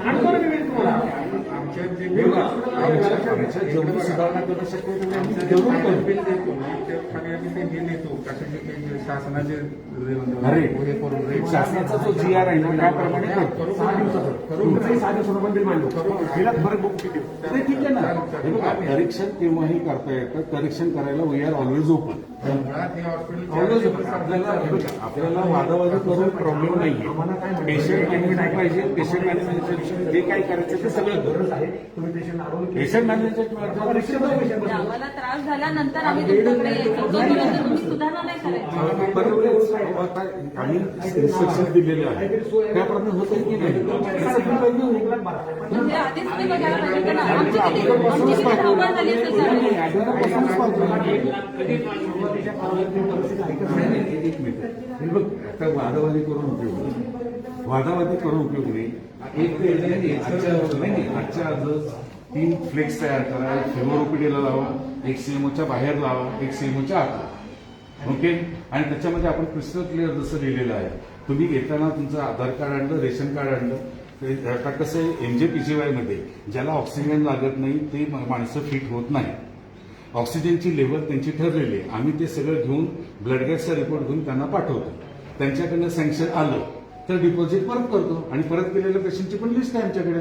Speaker 1: आणतो ना मी बिल तुम्हाला
Speaker 6: आमच्या जेवढी सुधारणा करू शकतो तेवढी आम्ही जरूर करू.
Speaker 8: शासनाचे
Speaker 6: अरे शासनाचा जो GR आहे ना त्याप्रमाणे करतो.
Speaker 1: 6 दिवसाचं तुमचंही 6 दिवसामध्ये मांडू गेला फरक बघू किती
Speaker 6: नाही, ठीक आहे ना. हे बघा, परीक्षण केव्हाही करता येतं. परीक्षण करायला we are always open. Always open. आपल्याला वादावादी करून प्रॉब्लेम नाहीये. पेशंट मॅनेजमेंट पाहिजे. पेशंट मॅनेजमेंट जे काही करायचं ते सगळं करू.
Speaker 1: तुम्ही पेशंट आणून
Speaker 6: पेशंट मॅनेजमेंट
Speaker 3: आम्हाला त्रास झाल्यानंतर आम्ही तुमच्याकडे यायचो तोपर्यंत तुम्ही सुधारणा नाही करायची.
Speaker 6: आम्ही इन्स्ट्रक्शन दिलेले आहे त्याप्रमाणे होत आहे की नाही.
Speaker 3: म्हणजे आधीच तुम्ही बघायला पाहिजे ना आमची किती धावपळ झाली असेल सर.
Speaker 6: एक मिनिट हे बघ, आता वादावादी करून उपयोग नाही. वादावादी करून उपयोग नाही. एक आजच्या आज 3 फ्लेक्स तयार करा. एक फेवर ओपीडीला लावा, एक सीएमओच्या बाहेर लावा, एक सीएमओच्या आत लावा. ओके. आणि त्याच्यामध्ये आपण क्रिस्टल क्लिअर जसं लिहिलेलं आहे, तुम्ही येताना तुमचं आधार कार्ड आणलं, रेशन कार्ड आणलं. आता कसं आहे, MJPGY मध्ये ज्याला ऑक्सिजन लागत नाही ते माणसं फिट होत नाही. ऑक्सिजनची लेवल त्यांची ठरलेली आहे. आम्ही ते सगळं घेऊन ब्लड गॅसचा रिपोर्ट घेऊन त्यांना पाठवतो. त्यांच्याकडनं सँक्शन आलं तर डिपॉझिट परत करतो आणि परत केलेल्या पेशंटची पण लिस्ट आहे आमच्याकडे.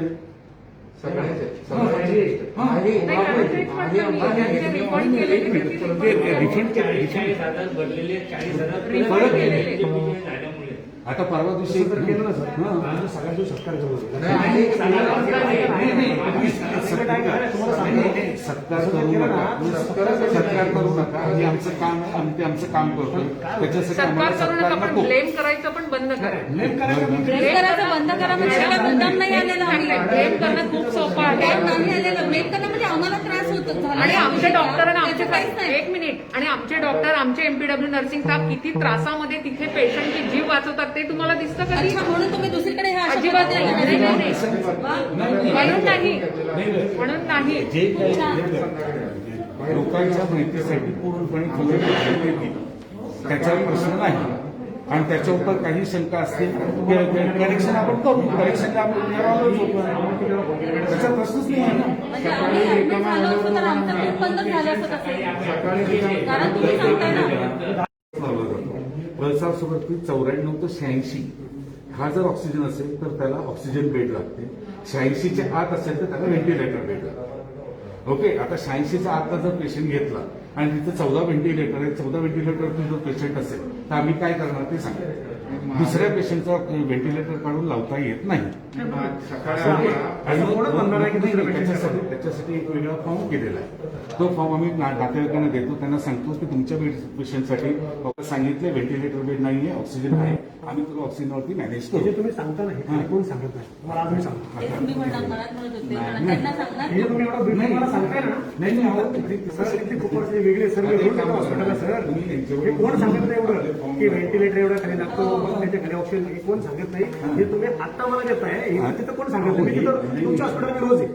Speaker 6: रिफंड केले.
Speaker 7: 40,000 भरलेले 40,000
Speaker 6: परत केले.
Speaker 7: झाल्यामुळे
Speaker 6: आता परवा दिवशी
Speaker 1: केलं ना सर सगळ्यांचा सत्कार करू
Speaker 6: सत्कार करू नका. हे आमचं काम आहे. आम्ही ते आमचं काम करतो. त्याच्यासाठी
Speaker 5: सत्कार
Speaker 6: आम्हाला
Speaker 5: करू
Speaker 6: सत्कार
Speaker 5: नका पण
Speaker 6: नको.
Speaker 5: ब्लेम करायचं पण बंद करा.
Speaker 3: ब्लेम करायचं बंद करा म्हणजे काय मुद्दाम नाही आलेलं आम्ही.
Speaker 5: ब्लेम करणं खूप सोपं आहे.
Speaker 3: ब्लेम नाही आलेलं. ब्लेम करणं म्हणजे आम्हाला त्रास होतो झाला.
Speaker 5: आणि आमचे डॉक्टर आणि आमचे
Speaker 3: काहीच नाही.
Speaker 5: एक मिनिट आणि आमचे डॉक्टर आमचे MPW नर्सिंग स्टाफ किती त्रासामध्ये तिथे पेशंटचे जीव वाचवतात ते तुम्हाला दिसतं कधी?
Speaker 3: अच्छा म्हणून तुम्ही दुसरीकडे हे अशा
Speaker 5: अजिबात नाही.
Speaker 3: पद्धतीने
Speaker 5: नाही, नाही, नाही. म्हणून नाही.
Speaker 6: जे काही लोकांच्या माहितीसाठी पूर्णपणे त्याच्यावर प्रश्न नाही. आणि त्याच्यावर काही शंका असतील करेक्शन आपण करू. करेक्शन त्याचा प्रश्नच नाही आहे ना.
Speaker 3: म्हणजे आम्ही admit झालो असतो तर आमचं पेट बंद झालं असतं तसं. कारण तुम्ही सांगताय ना.
Speaker 6: पल्सारसोबत 94 ते 86 हा जर ऑक्सिजन असेल तर त्याला ऑक्सिजन बेड लागते. 86च्या आत असेल तर त्याला व्हेंटिलेटर बेड लागते. ओके. आता 86च्या आतला जर पेशंट घेतला आणि तिथे 14 व्हेंटिलेटर आहे, 14 व्हेंटिलेटरचा जर पेशंट असेल तर आम्ही काय करणार ते सांगा. दुसऱ्या पेशंटचा व्हेंटिलेटर काढून लावता येत नाही. त्याच्यासाठी एक वेगळा फॉर्म केलेला आहे. तो फॉर्म आम्ही नातेवाईकांना देतो. त्यांना सांगतो की तुमच्या पेशंटसाठी सांगितले व्हेंटिलेटर बेड नाहीये, ऑक्सिजन आहे, आम्ही तुला ऑक्सिजनवरती मॅनेज करू.
Speaker 1: जे तुम्ही सांगता ना हे कोण सांगत नाही. मला अजून सांगतो
Speaker 3: ते तुम्ही म्हणत होते कारण त्यांना सांगणार
Speaker 1: हे तुम्ही एवढं brief मला सांगताय ना.
Speaker 6: नाही
Speaker 1: सर किती खूप वर्ष वेगळे सर हॉस्पिटलला सर हे कोण सांगत नाही एवढं की व्हेंटिलेटर एवढं खाली लागतो त्याच्या खाली ऑप्शन हे कोण सांगत नाही. हे तुम्ही आता मला देताय हे तिथं कोण सांगत नाही. मी तिथं तुमच्या हॉस्पिटलमध्ये रोज आहे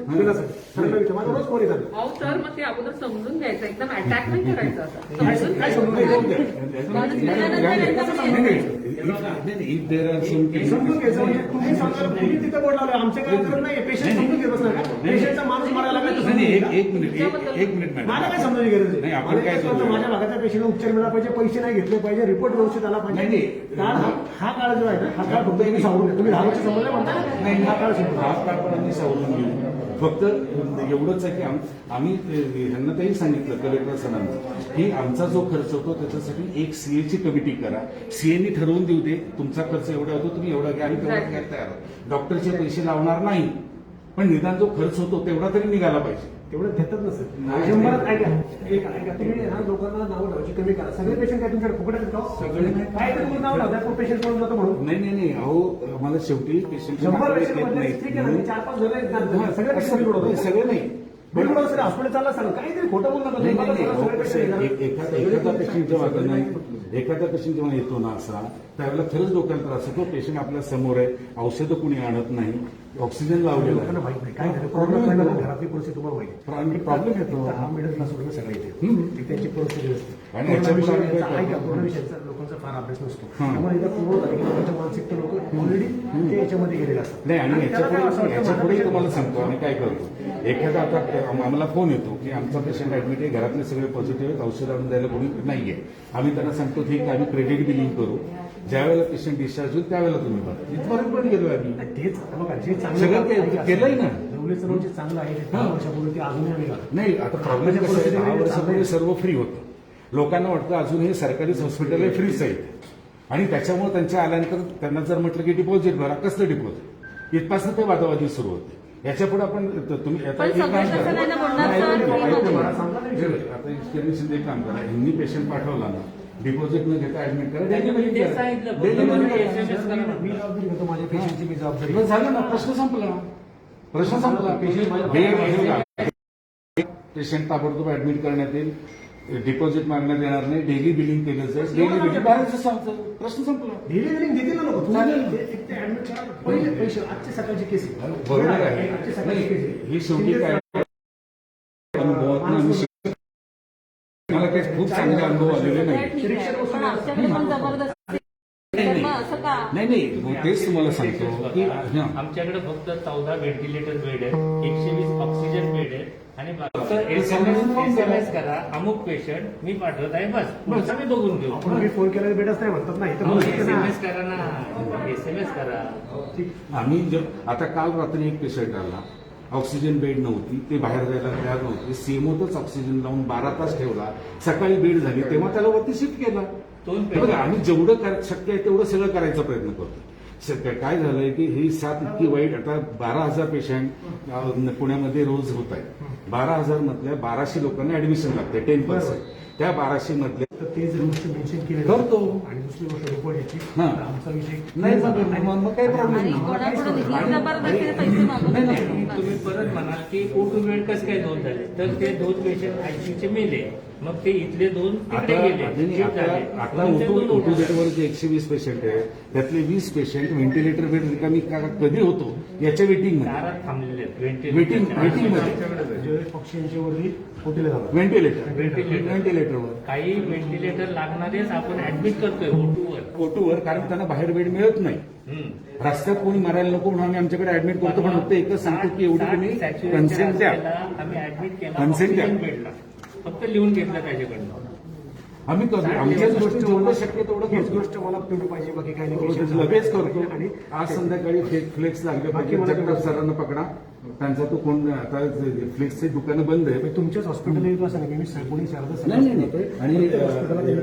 Speaker 1: सर माझा रोज फोन येतात.
Speaker 5: अहो सर मग ते अगोदर समजून घ्यायचं एकदम अटॅक नाही करायचं असं.
Speaker 1: काय समजून घ्यायचं समजून घ्यायचं म्हणजे तुम्ही सांगा तुम्ही तिथं बोर्ड लावलं आमच्याकडे गरज नाही. पेशंट समजून घेत बसणार का? पेशंटचा माणूस मारायला लागला तर समजून घ्या.
Speaker 6: एक मिनिट मॅडम.
Speaker 1: मला काय समजायची गरज
Speaker 6: नाही,
Speaker 1: आहे.
Speaker 6: आपण
Speaker 1: मला
Speaker 6: काय
Speaker 1: काय
Speaker 6: समजू?
Speaker 1: माझ्या भागाच्या पेशंटला उपचार मिळाला पाहिजे, पैसे नाही घेतले पाहिजे, रिपोर्ट व्यवस्थित आला पाहिजे.
Speaker 6: नाही.
Speaker 1: काळ हा काळ जो आहे ना हा काळ फक्त तुम्ही सावरून घ्या. तुम्ही 10 वर्ष समजले म्हणता नाही हा काळ समजून
Speaker 6: हा काळ पण आम्ही सावरून घेऊ. फक्त एवढंच आहे की आम्ही ह्यांना तेही सांगितलं कलेक्टर सरांना की आमचा जो खर्च होतो त्याच्यासाठी एक CA ची कमिटी करा. CAनी ठरवून देऊ दे तुमचा खर्च एवढा होतो, तुम्ही एवढा घ्या, आम्ही तेवढा घ्यायला तयार आहोत. डॉक्टरचे पैसे लावणार नाही, पण निदान जो खर्च होतो तेवढा तरी निघाला पाहिजे.
Speaker 1: तेवढं देतात ना सर. 100 ऐका तुम्ही ना लोकांना नावं ठेवायची कमी करा. सगळे पेशंट काय तुमच्याकडे फुकट आहेत का?
Speaker 6: सगळे नाही.
Speaker 1: काय तर तुम्ही नाव लावता कोण पेशंट कोण जातो म्हणून
Speaker 6: नाही अहो आम्हाला शेवटी पेशंट
Speaker 1: 100 पेशंट मध्ये ठीक आहे ना 4-5 जण आहेत ना. सगळे पेशंट बिल उडवतात.
Speaker 6: सगळे नाही.
Speaker 1: बिल सर हॉस्पिटल चालला सर काहीतरी खोटं बोलू नका.
Speaker 6: एखादा पेशंट जेव्हा नाही एखादा पेशंट जेव्हा येतो ना असा त्यावेळेला खरंच डोक्याला त्रास होतो. पेशंट आपल्या समोर आहे, औषधं कुणी आणत नाही, ऑक्सिजन लावलेला
Speaker 1: लोकांना
Speaker 6: आहे.
Speaker 1: माहित नाही काय झालं प्रॉब्लेम नाही ना घरातली परिस्थिती तुम्हाला माहिती
Speaker 6: प्रॉब्लेम येतो.
Speaker 1: हा मिडल क्लास वगैरे सगळं इथे ती त्यांची परिस्थिती असते
Speaker 6: आणि
Speaker 1: कोरोना
Speaker 6: याच्यापुढे आम्ही काय
Speaker 1: विषयाचा
Speaker 6: करतो?
Speaker 1: ऐका कोरोना विषयाचा लोकांचा फार अभ्यास नसतो
Speaker 6: हां.
Speaker 1: त्यामुळे एकदा कोरोना झाली की लोकांच्या मानसिकता लोक ऑलरेडी ते याच्यामध्ये गेलेले असतात
Speaker 6: नाही आणि
Speaker 1: त्याला काय असं वाटतं,
Speaker 6: याच्यापुढे
Speaker 1: माझं
Speaker 6: तुम्हाला
Speaker 1: patient-
Speaker 6: सांगतो आम्ही काय करतो. एखादा आता आम्हाला फोन येतो की आमचा पेशंट ऍडमिट आहे, घरातले सगळे पॉझिटिव्ह आहेत, औषध आणून द्यायला कोणी नाहीये. आम्ही त्यांना सांगतो ठीक आहे, आम्ही क्रेडिट बिलिंग करू, ज्यावेळेला पेशंट डिस्चार्ज होईल त्यावेळेला तुम्ही बघा. इथपर्यंत पण गेलो आम्ही.
Speaker 1: नाही, तेच बघा जे
Speaker 6: सगळं केलंय ना.
Speaker 1: नवलेचं जे चांगलं आहे ते 10 वर्षापूर्वी ते अजूनही आम्ही घालतो.
Speaker 6: नाही आता प्रॉब्लेम कसं आहे, 10 वर्षापूर्वी सर्व फ्री होतं. लोकांना वाटतं अजून हे सरकारीच हॉस्पिटल आहे, फ्रीच आहे आणि त्याच्यामुळे त्यांच्या आल्यानंतर त्यांना जर म्हटलं की डिपॉझिट भरा, कसलं डिपॉझिट, इथपासून ते वादावादी सुरू होते. याच्या पुढे आपण तुम्ही आता
Speaker 3: पण
Speaker 6: एक काम
Speaker 3: सगळं
Speaker 6: करा.
Speaker 3: तसं नाही ना बोलणार,
Speaker 6: नाही,
Speaker 3: सर.
Speaker 6: ऐकून घ्या, ऐकून घ्या.
Speaker 1: मला सांगा ना विषय.
Speaker 6: आता इतक्या शिंदे एक काम करा, यांनी पेशंट पाठवला ना, डिपॉझिट न घेता ऍडमिट करा,
Speaker 7: त्यांनी
Speaker 6: daily
Speaker 7: ते
Speaker 6: billing करा.
Speaker 7: सांगितलं,
Speaker 6: Daily billing
Speaker 7: बोललो
Speaker 6: करा.
Speaker 7: SMS करा.
Speaker 1: मी जबाबदारी घेतो माझ्या पेशंटची मी जबाबदारी
Speaker 6: बस झालं ना, प्रश्न संपला. प्रश्न संपला. पेशंट ताबडतोब ऍडमिट करण्यात येईल, डिपॉझिट मागण्यात येणार नाही, डेली बिलिंग केलं जाईल, डेली बिलिंग बाहेरचं सांगतो, प्रश्न संपला.
Speaker 1: डेली बिलिंग देतील ना लोक पहिले पैसे आजची सकाळची केस आहे.
Speaker 6: बरोबर आहे.
Speaker 1: आजची सकाळची
Speaker 6: नाही,
Speaker 1: केस आहे.
Speaker 6: ही शेवटी काय अनुभवातून आम्ही शिकतो. मला काही खूप चांगले अनुभव आलेले नाही.
Speaker 3: ठीक आहे. पण आमच्याकडे पण जबरदस्ती तर मग असं का
Speaker 6: नाही नाही तेच तुम्हाला सांगतो की हं.
Speaker 7: आमच्याकडे फक्त 14 व्हेंटिलेटर बेड आहे, 120 ऑक्सिजन बेड आहे आणि फक्त SMS करा, अमुक पेशंट मी पाठवत आहे, बस पुढचं मी बघून घेऊ.
Speaker 1: आपण आम्ही फोन केला भेटच नाही म्हणतात नाही तर म्हणू शकते ना.
Speaker 7: SMS करा ना, SMS करा.
Speaker 6: आम्ही आता काल रात्री एक पेशंट आला, ऑक्सिजन बेड नव्हती, ते बाहेर जायला तयार नव्हते, सीएमओतच ऑक्सिजन लावून 12 तास ठेवला, सकाळी बेड झाली तेव्हा त्याला वरती शिफ्ट केला.
Speaker 7: दोन
Speaker 6: हे बघा, आम्ही जेवढं शक्य आहे तेवढं सगळं करायचा प्रयत्न करतो. काय झालंय की ही साथ इतकी वाईट, आता 12,000 पेशंट पुण्यामध्ये रोज होत आहेत. 12,000 मधल्या 1200 लोकांना ऍडमिशन लागते, 10%. त्या 1200 मधल्या
Speaker 1: तर ते जर गोष्ट मेन्शन केली
Speaker 6: करतो.
Speaker 1: आणि दुसरी गोष्ट रिपोर्ट याची
Speaker 6: हां.
Speaker 1: तर आमचा विषय
Speaker 6: नाही, मग काही problem
Speaker 3: आणि
Speaker 6: नाही.
Speaker 3: कोणाकडून ही जबरदस्तीने पैसे मागून
Speaker 7: आणि
Speaker 3: घेतात.
Speaker 7: तुम्ही परत म्हणाल की O2 बेड कसं काय 2 झाले, तर ते 2 पेशंट आयसीयूचे मेले, मग ते इथले 2 तिकडे गेले, shift झाले.
Speaker 6: आता
Speaker 7: म्हणून ते दोन
Speaker 6: ओटू
Speaker 7: होते.
Speaker 6: बेडवर जे 120 पेशंट आहेत त्यातले 20 पेशंट व्हेंटिलेटर बेड रिकामी कधी होतो याच्या वेटिंग मध्ये,
Speaker 7: दारात थांबलेले आहेत,
Speaker 6: वेटिंग
Speaker 7: व्हेंटिलेटर.
Speaker 6: मध्ये
Speaker 1: जे पक्षींच्या वरती पोटीला जातात
Speaker 6: व्हेंटिलेटरवर
Speaker 7: काही व्हेंटिलेटर लागणारेच आपण ऍडमिट करतोय O2
Speaker 6: ओटूवर, कारण त्यांना बाहेर बेड मिळत नाही.
Speaker 7: वर.
Speaker 6: रस्त्यात कोणी मारायला नको म्हणून आम्ही आमच्याकडे ऍडमिट करतो, पण फक्त एकच सांगतो की एवढी तुम्ही कन्सेंट द्या.
Speaker 7: आम्ही ऍडमिट केला
Speaker 6: Consent द्या.
Speaker 7: ऑक्सिजन बेडला, फक्त लिहून घेतलं त्याच्याकडनं.
Speaker 6: आम्ही करतो, आमच्या
Speaker 1: हेच
Speaker 6: गोष्टी जेवढं शक्य तेवढं
Speaker 1: हेच
Speaker 6: करतो.
Speaker 1: गोष्ट मला तेवढी पाहिजे बाकी काही नाही
Speaker 6: लगेच
Speaker 1: patient
Speaker 6: करतो.
Speaker 1: आणि
Speaker 6: आज संध्याकाळी फ्लेक्स लागले
Speaker 1: बाकी
Speaker 6: पाहिजे,
Speaker 1: मला
Speaker 6: जगताप सरांना पकडा, त्यांचा तो कोण आता फ्लेक्सचे दुकानं बंद आहे.
Speaker 1: तुमच्याच हॉस्पिटल येतो असं नाही मी कोणी
Speaker 6: आणि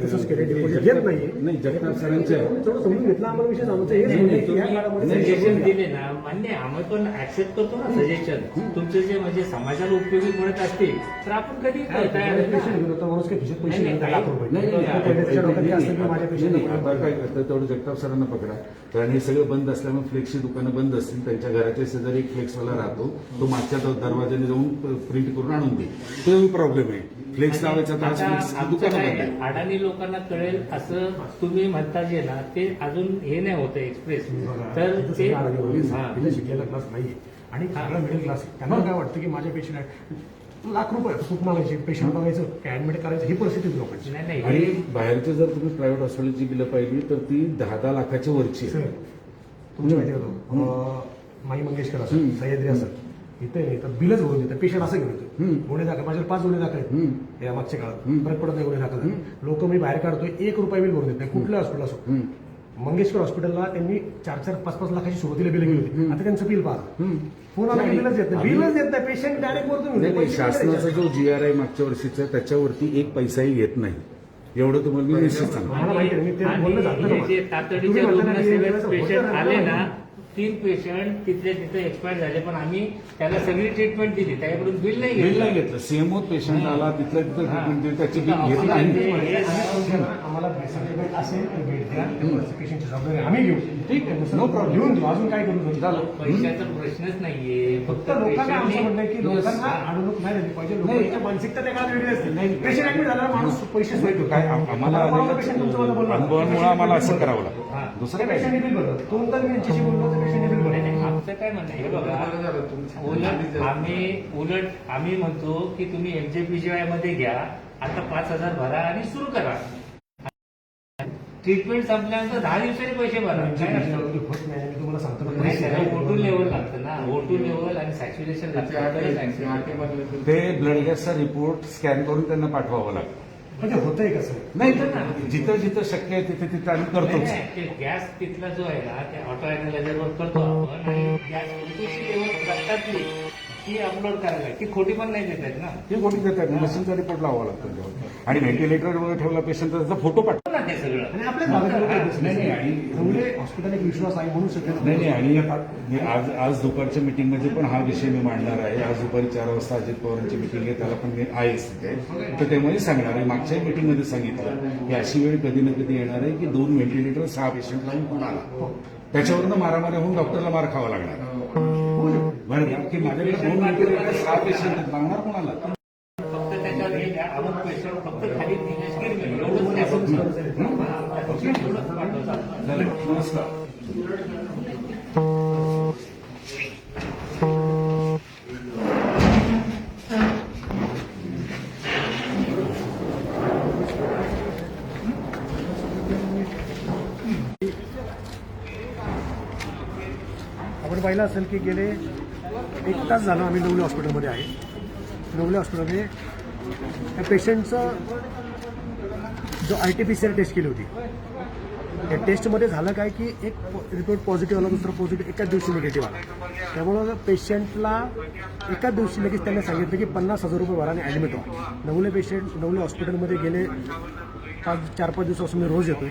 Speaker 1: तसंच केलं डिपॉझिट घेत नाहीये
Speaker 6: नाही, जगताप सरांचे आहे.
Speaker 1: थोडं समजून घेतलं आम्हाला विषय आमचं हेच
Speaker 6: नाही,
Speaker 1: म्हणणं
Speaker 6: नाही,
Speaker 1: आहे की या काळामध्ये
Speaker 7: सजेशन
Speaker 1: सगळं
Speaker 7: दिले ना, मान्य आहे, आम्ही पण ऍक्सेप्ट करतो ना सजेशन. तुमचे जे म्हणजे समाजाला उपयोगी पडत असतील तर आपण कधी तयार आहे ना.
Speaker 1: पेशंट घेऊन होता माणूस काही खिशात पैसे
Speaker 7: नाही,
Speaker 1: घेऊन लाख रुपये
Speaker 6: नाही, नाही,
Speaker 1: तो पहिल्याच्या डोक्यात काय असतं की माझ्या
Speaker 6: नाही, आता
Speaker 1: पेशंट
Speaker 6: काय करतं तेवढं जगताप सरांना पकडा, कारण हे सगळं बंद असल्यामुळे फ्लेक्सची दुकानं बंद असतील, त्यांच्या घराच्या शेजारी एक फ्लेक्सवाला राहतो, तो मागच्या दरवाजाने जाऊन प्रिंट करून आणून दे. तो प्रॉब्लेम आहे, फ्लेक्स लावायचा तास
Speaker 7: आता
Speaker 6: फ्लेक्स
Speaker 7: आमचं
Speaker 6: दुकानं
Speaker 7: काय
Speaker 6: बंद आहे.
Speaker 7: अडाणी लोकांना कळेल असं तुम्ही म्हणता जे ना, ते अजून हे नाही होतं एक्सप्रेस, तर ते हा.
Speaker 1: तिथे शिकलेला क्लास नाहीये आणि सगळा मिडल क्लास आहे. त्यांना काय वाटतं की माझ्या पेशंट लाख रुपये खूप मागायचे, पेशंट बघायचं ऍडमिट करायचं ही परिस्थिती लोकांची.
Speaker 7: नाही नाही
Speaker 6: आणि
Speaker 7: हे-
Speaker 6: बाहेरचे जर तुम्ही प्रायव्हेट हॉस्पिटलची बिलं पाहिली तर ती 10-10 लाखाच्या वरची आहे.
Speaker 1: सर तुमच्या माहिती होतं माई मंगेशकर असं सह्याद्री असं इथे नाही तर बिलच भरून देतं, पेशंट असं घेऊन येतो गुन्हे दाखल, माझ्यावर 5 गुन्हे दाखल आहेत या मागच्या काळात, फरक पडत नाही गुन्हे दाखल. लोक मी बाहेर काढतोय 1 रुपया बिल भरून देत नाही कुठल्या हॉस्पिटल असो. मंगेशकर हॉस्पिटलला त्यांनी 4-4, 5-5 लाखाची सुरुवातीला बिल गेली होती, आता त्यांचं बिल पाहा फोन आला की बिलच देत नाही, बिलच देत नाही, पेशंट डायरेक्ट वरतून
Speaker 6: नाही, नाही,
Speaker 1: घेतो.
Speaker 6: शासनाचा जो GRI मागच्या वर्षीचा आहे, त्याच्यावरती 1 पैसाही घेत नाही, एवढं तुम्हाला मी निश्चित सांगतो.
Speaker 1: मला माहिती आहे, मी ते बोलणं झालं
Speaker 7: आणि
Speaker 1: ना
Speaker 7: हे जे
Speaker 1: मला.
Speaker 7: तातडीच्या
Speaker 1: तुम्ही म्हणता ना,
Speaker 7: रुग्णसेवेत
Speaker 1: होतं
Speaker 7: पेशंट
Speaker 1: ना,
Speaker 7: आले ना, 3 पेशंट तिथल्या तिथे एक्सपायर झाले, पण आम्ही त्याला सगळी ट्रीटमेंट दिली, त्याच्याकडून बिल नाही
Speaker 6: बिल नाही
Speaker 7: घेतलं.
Speaker 6: घेतलं, सीएमओ पेशंट आला तिथल्या तिथं ट्रीटमेंट दिली, त्याची बिल घेत
Speaker 7: ऑक्सिजन
Speaker 6: नाही.
Speaker 7: दे,
Speaker 1: आणि
Speaker 7: हे
Speaker 1: फोन केला, आम्हाला सर्टिफिकेट असेल तर भेट द्या, पेशंटची जबाबदारी आम्ही घेऊ. ठीक आहे, नो प्रॉब्लेम, घेऊन देऊ, अजून काय करू झालं.
Speaker 7: पैशाचा प्रश्नच नाहीये, फक्त
Speaker 1: तर लोकांना आमचं म्हणणं आहे की
Speaker 7: पेशंटने
Speaker 1: लोकांना अडवणूक नाही झाली पाहिजे, लोकांच्या मानसिकता त्या काळात वेगळी असते. पेशंट ऍडमिट झाला माणूस पैसे
Speaker 6: नाही, काय आम्हाला
Speaker 1: पेशंट तुमचं मला बोलला.
Speaker 6: अनुभवामुळे आम्हाला असं करावं लागतं.
Speaker 7: हा.
Speaker 6: दुसरं
Speaker 1: त्या
Speaker 6: काय
Speaker 1: पेशंटने बिल भरलं, 2 तास मी यांच्याशी बोललो, पेशंट
Speaker 7: नाही, आमचं काय म्हणणं आहे, हे
Speaker 8: बरं झालं तुमची
Speaker 7: बघा,
Speaker 8: आधी जर-
Speaker 7: उलट आम्ही म्हणतो की तुम्ही MJPGY मध्ये घ्या, आता 5,000 भरा आणि सुरू करा. ट्रीटमेंट संपल्यानंतर 10 दिवसांनी पैसे भरा. काय अडचण?
Speaker 1: होत नाही मी तुम्हाला सांगतो ना,
Speaker 7: नाही, त्याला O2 लेवल लागतं ना, O2 लेवल आणि सॅच्युरेशन
Speaker 8: त्याच्या
Speaker 7: लागतं.
Speaker 8: आधी मधलं तर-
Speaker 6: ते ब्लड गॅसचा रिपोर्ट स्कॅन करून त्यांना पाठवावं लागतं.
Speaker 1: म्हणजे होतंय कसं
Speaker 6: नाही तर जिथं जिथं शक्य आहे तिथे तिथं आम्ही करतोच.
Speaker 7: ते गॅस तिथला जो आहे ना, ते ऑटो अॅनालायझरवर करतो आपण आणि गॅस O2ची लेवल रक्तातली ती अपलोड करायला, ती खोटी पण नाही देत आहेत ना.
Speaker 6: हे कोणी देतात मशीनचा रिपोर्ट लावावा लागतो त्याच्यावर. आणि व्हेंटिलेटर वगैरे ठेवला पेशंट तर त्याचा फोटो पाठवा.
Speaker 7: ना ते सगळं.
Speaker 1: आणि आपल्या भागात लोकं येत
Speaker 6: नाही, नाही,
Speaker 1: नसतात.
Speaker 6: आणि-
Speaker 1: एवढे हॉस्पिटल एक विश्वास आहे म्हणून सगळे
Speaker 6: नाही नाही आणि मी आज दुपारच्या मीटिंगमध्ये पण हा विषय मी मांडणार आहे. आज दुपारी 4 वाजता अजित पवारांची मीटिंग आहे, त्याला पण मी आहेच तिथे. तर त्यामुळे सांगणार आहे, मागच्या मीटिंगमध्ये सांगितलं की अशी वेळ कधी ना कधी येणार आहे की 2 व्हेंटिलेटर 6 पेशंट लावून कोणाला त्याच्यावरनं मारामारी होऊन डॉक्टरला मार खावा लागणार. बरं का? की माझ्याकडे 2 व्हेंटिलेटर 6 पेशंट लागणार कोणाला.
Speaker 7: फक्त त्याच्यावर हे द्या, अमुक पेशंट फक्त खाली दिनेश गिरवे एवढंच द्या. फक्त एवढंच पाठवतात.
Speaker 6: झालं? नमस्कार.
Speaker 1: आपण पाहिलं असेल की गेले 1 तास झालं आम्ही नवले हॉस्पिटलमध्ये आहे. नवले हॉस्पिटलमध्ये त्या पेशंटचं जो RT-PCR टेस्ट केली होती, त्या टेस्टमध्ये झालं काय की एक रिपोर्ट पॉझिटिव्ह आला, दुसरा पॉझिटिव्ह, एकाच दिवशी निगेटिव्ह आला. त्यामुळं पेशंटला एकाच दिवशी लगेच त्यांनी सांगितलं की 50,000 रुपये भरा आणि ॲडमिट व्हा. नवले हॉस्पिटलमध्ये गेले 4-5 दिवसापासून मी रोज येतो.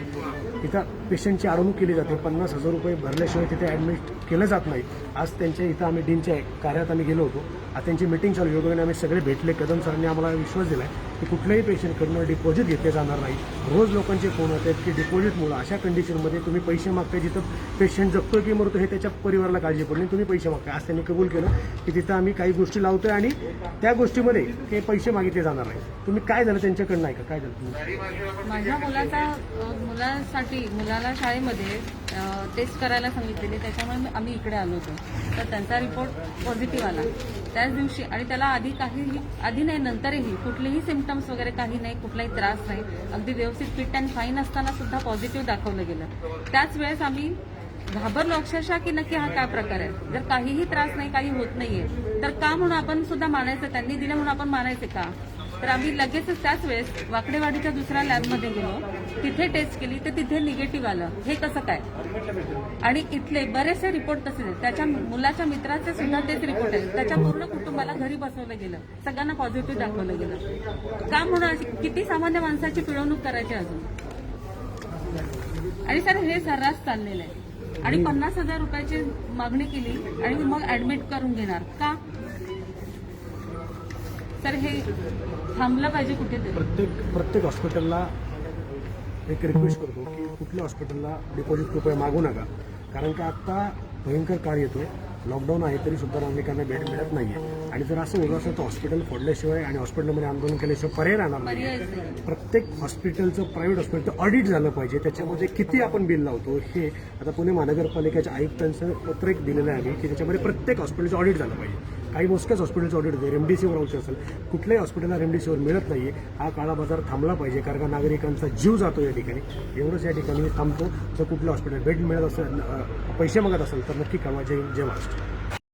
Speaker 1: इथं पेशंटची अडवणूक केली जाते. 50,000 रुपये भरल्याशिवाय तिथे ॲडमिट केलं जात नाही. आज त्यांच्या इथं आम्ही डीनच्या कार्यात आम्ही गेलो होतो. आज त्यांची मीटिंग चालू योगाने आम्ही सगळे भेटले. कदम सरांनी आम्हाला विश्वास दिला की कुठल्याही पेशंटकडनं डिपॉझिट घेतले जाणार नाही. रोज लोकांचे फोन होत आहेत की डिपॉझिटमुळं अशा कंडिशनमध्ये तुम्ही पैसे मागताय, जिथं पेशंट जगतोय की मरतो हे त्याच्या परिवाराला काळजी पडली, तुम्ही पैसे मागताय. आज त्यांनी कबूल केलं की तिथं आम्ही काही गोष्टी लावतोय आणि त्या गोष्टीमध्ये ते पैसे मागितले जाणार नाही. तुम्ही काय झालं त्यांच्याकडनं ऐका, काय झालं तुम्ही?
Speaker 3: माझ्या मुलाला शाळेमध्ये टेस्ट करायला सांगितलेली, त्याच्यामुळे आम्ही इकडे आलो होतो. तर त्यांचा रिपोर्ट पॉझिटिव्ह आला त्याच दिवशी आणि त्याला आधी नाही नंतरही कुठलेही सिम्पटम्स वगैरे काही नाही, कुठलाही त्रास नाही, अगदी व्यवस्थित फिट अँड फाईन असताना सुद्धा पॉझिटिव्ह दाखवलं गेलं. त्याच वेळेस आम्ही घाबरलो अक्षरशः की नक्की हा काय प्रकार आहे. जर काहीही त्रास नाही, काही होत नाहीये तर का म्हणून आपण सुद्धा मानायचं, त्यांनी दिलं म्हणून आपण मानायचे का. तर आम्ही लगेचच त्याच वेळेस वाकडेवाडीच्या दुसऱ्या लॅबमध्ये गेलो, तिथे टेस्ट केली तर तिथे निगेटिव्ह आलं. हे कसं काय. आणि इथले बरेचसे रिपोर्ट तसेच आहेत. त्याच्या मुलाच्या मित्राचे सुद्धा तेच रिपोर्ट आहेत. त्याच्या पूर्ण कुटुंबाला घरी बसवलं गेलं, सगळ्यांना पॉझिटिव्ह दाखवलं गेलं. का म्हणून अशी किती सामान्य माणसाची पिळवणूक करायची अजून. आणि सर हे सर्रास चाललेलं आहे. आणि 50,000 रुपयाची मागणी केली आणि मग ऍडमिट करून घेणार का. तर हे थांबलं पाहिजे कुठेतरी.
Speaker 1: प्रत्येक हॉस्पिटलला एक रिक्वेस्ट करतो की कुठल्या हॉस्पिटलला डिपॉझिट कृपया मागू नका. कारण का आत्ता भयंकर काळ येतोय, लॉकडाऊन आहे तरी सुद्धा नागरिकांना भेट मिळत नाहीये. आणि जर असं होत असेल तर हॉस्पिटल फोडल्याशिवाय आणि हॉस्पिटलमध्ये आंदोलन केल्याशिवाय पर्याय राहणार नाही. प्रत्येक हॉस्पिटलचं, प्रायव्हेट हॉस्पिटलचं ऑडिट झालं पाहिजे. त्याच्यामध्ये किती आपण बिल लावतो हे आता पुणे महानगरपालिकेच्या आयुक्तांचं पत्र एक दिलेलं आहे की त्याच्यामध्ये प्रत्येक हॉस्पिटलचं ऑडिट झालं पाहिजे. काही मोजक्याच हॉस्पिटलचं ऑडिट होते, रेमडेसिवीर औषध असेल, कुठल्याही हॉस्पिटलला रेमडेसिवीर मिळत नाहीये. हा काळा बाजार थांबला पाहिजे कारण का नागरिकांचा जीव जातो या ठिकाणी. एवढंच या ठिकाणी थांबतो. जर कुठलं हॉस्पिटल भेट मिळत असेल, पैसे मागत असेल तर नक्की कळवा. जय महाराष्ट्र.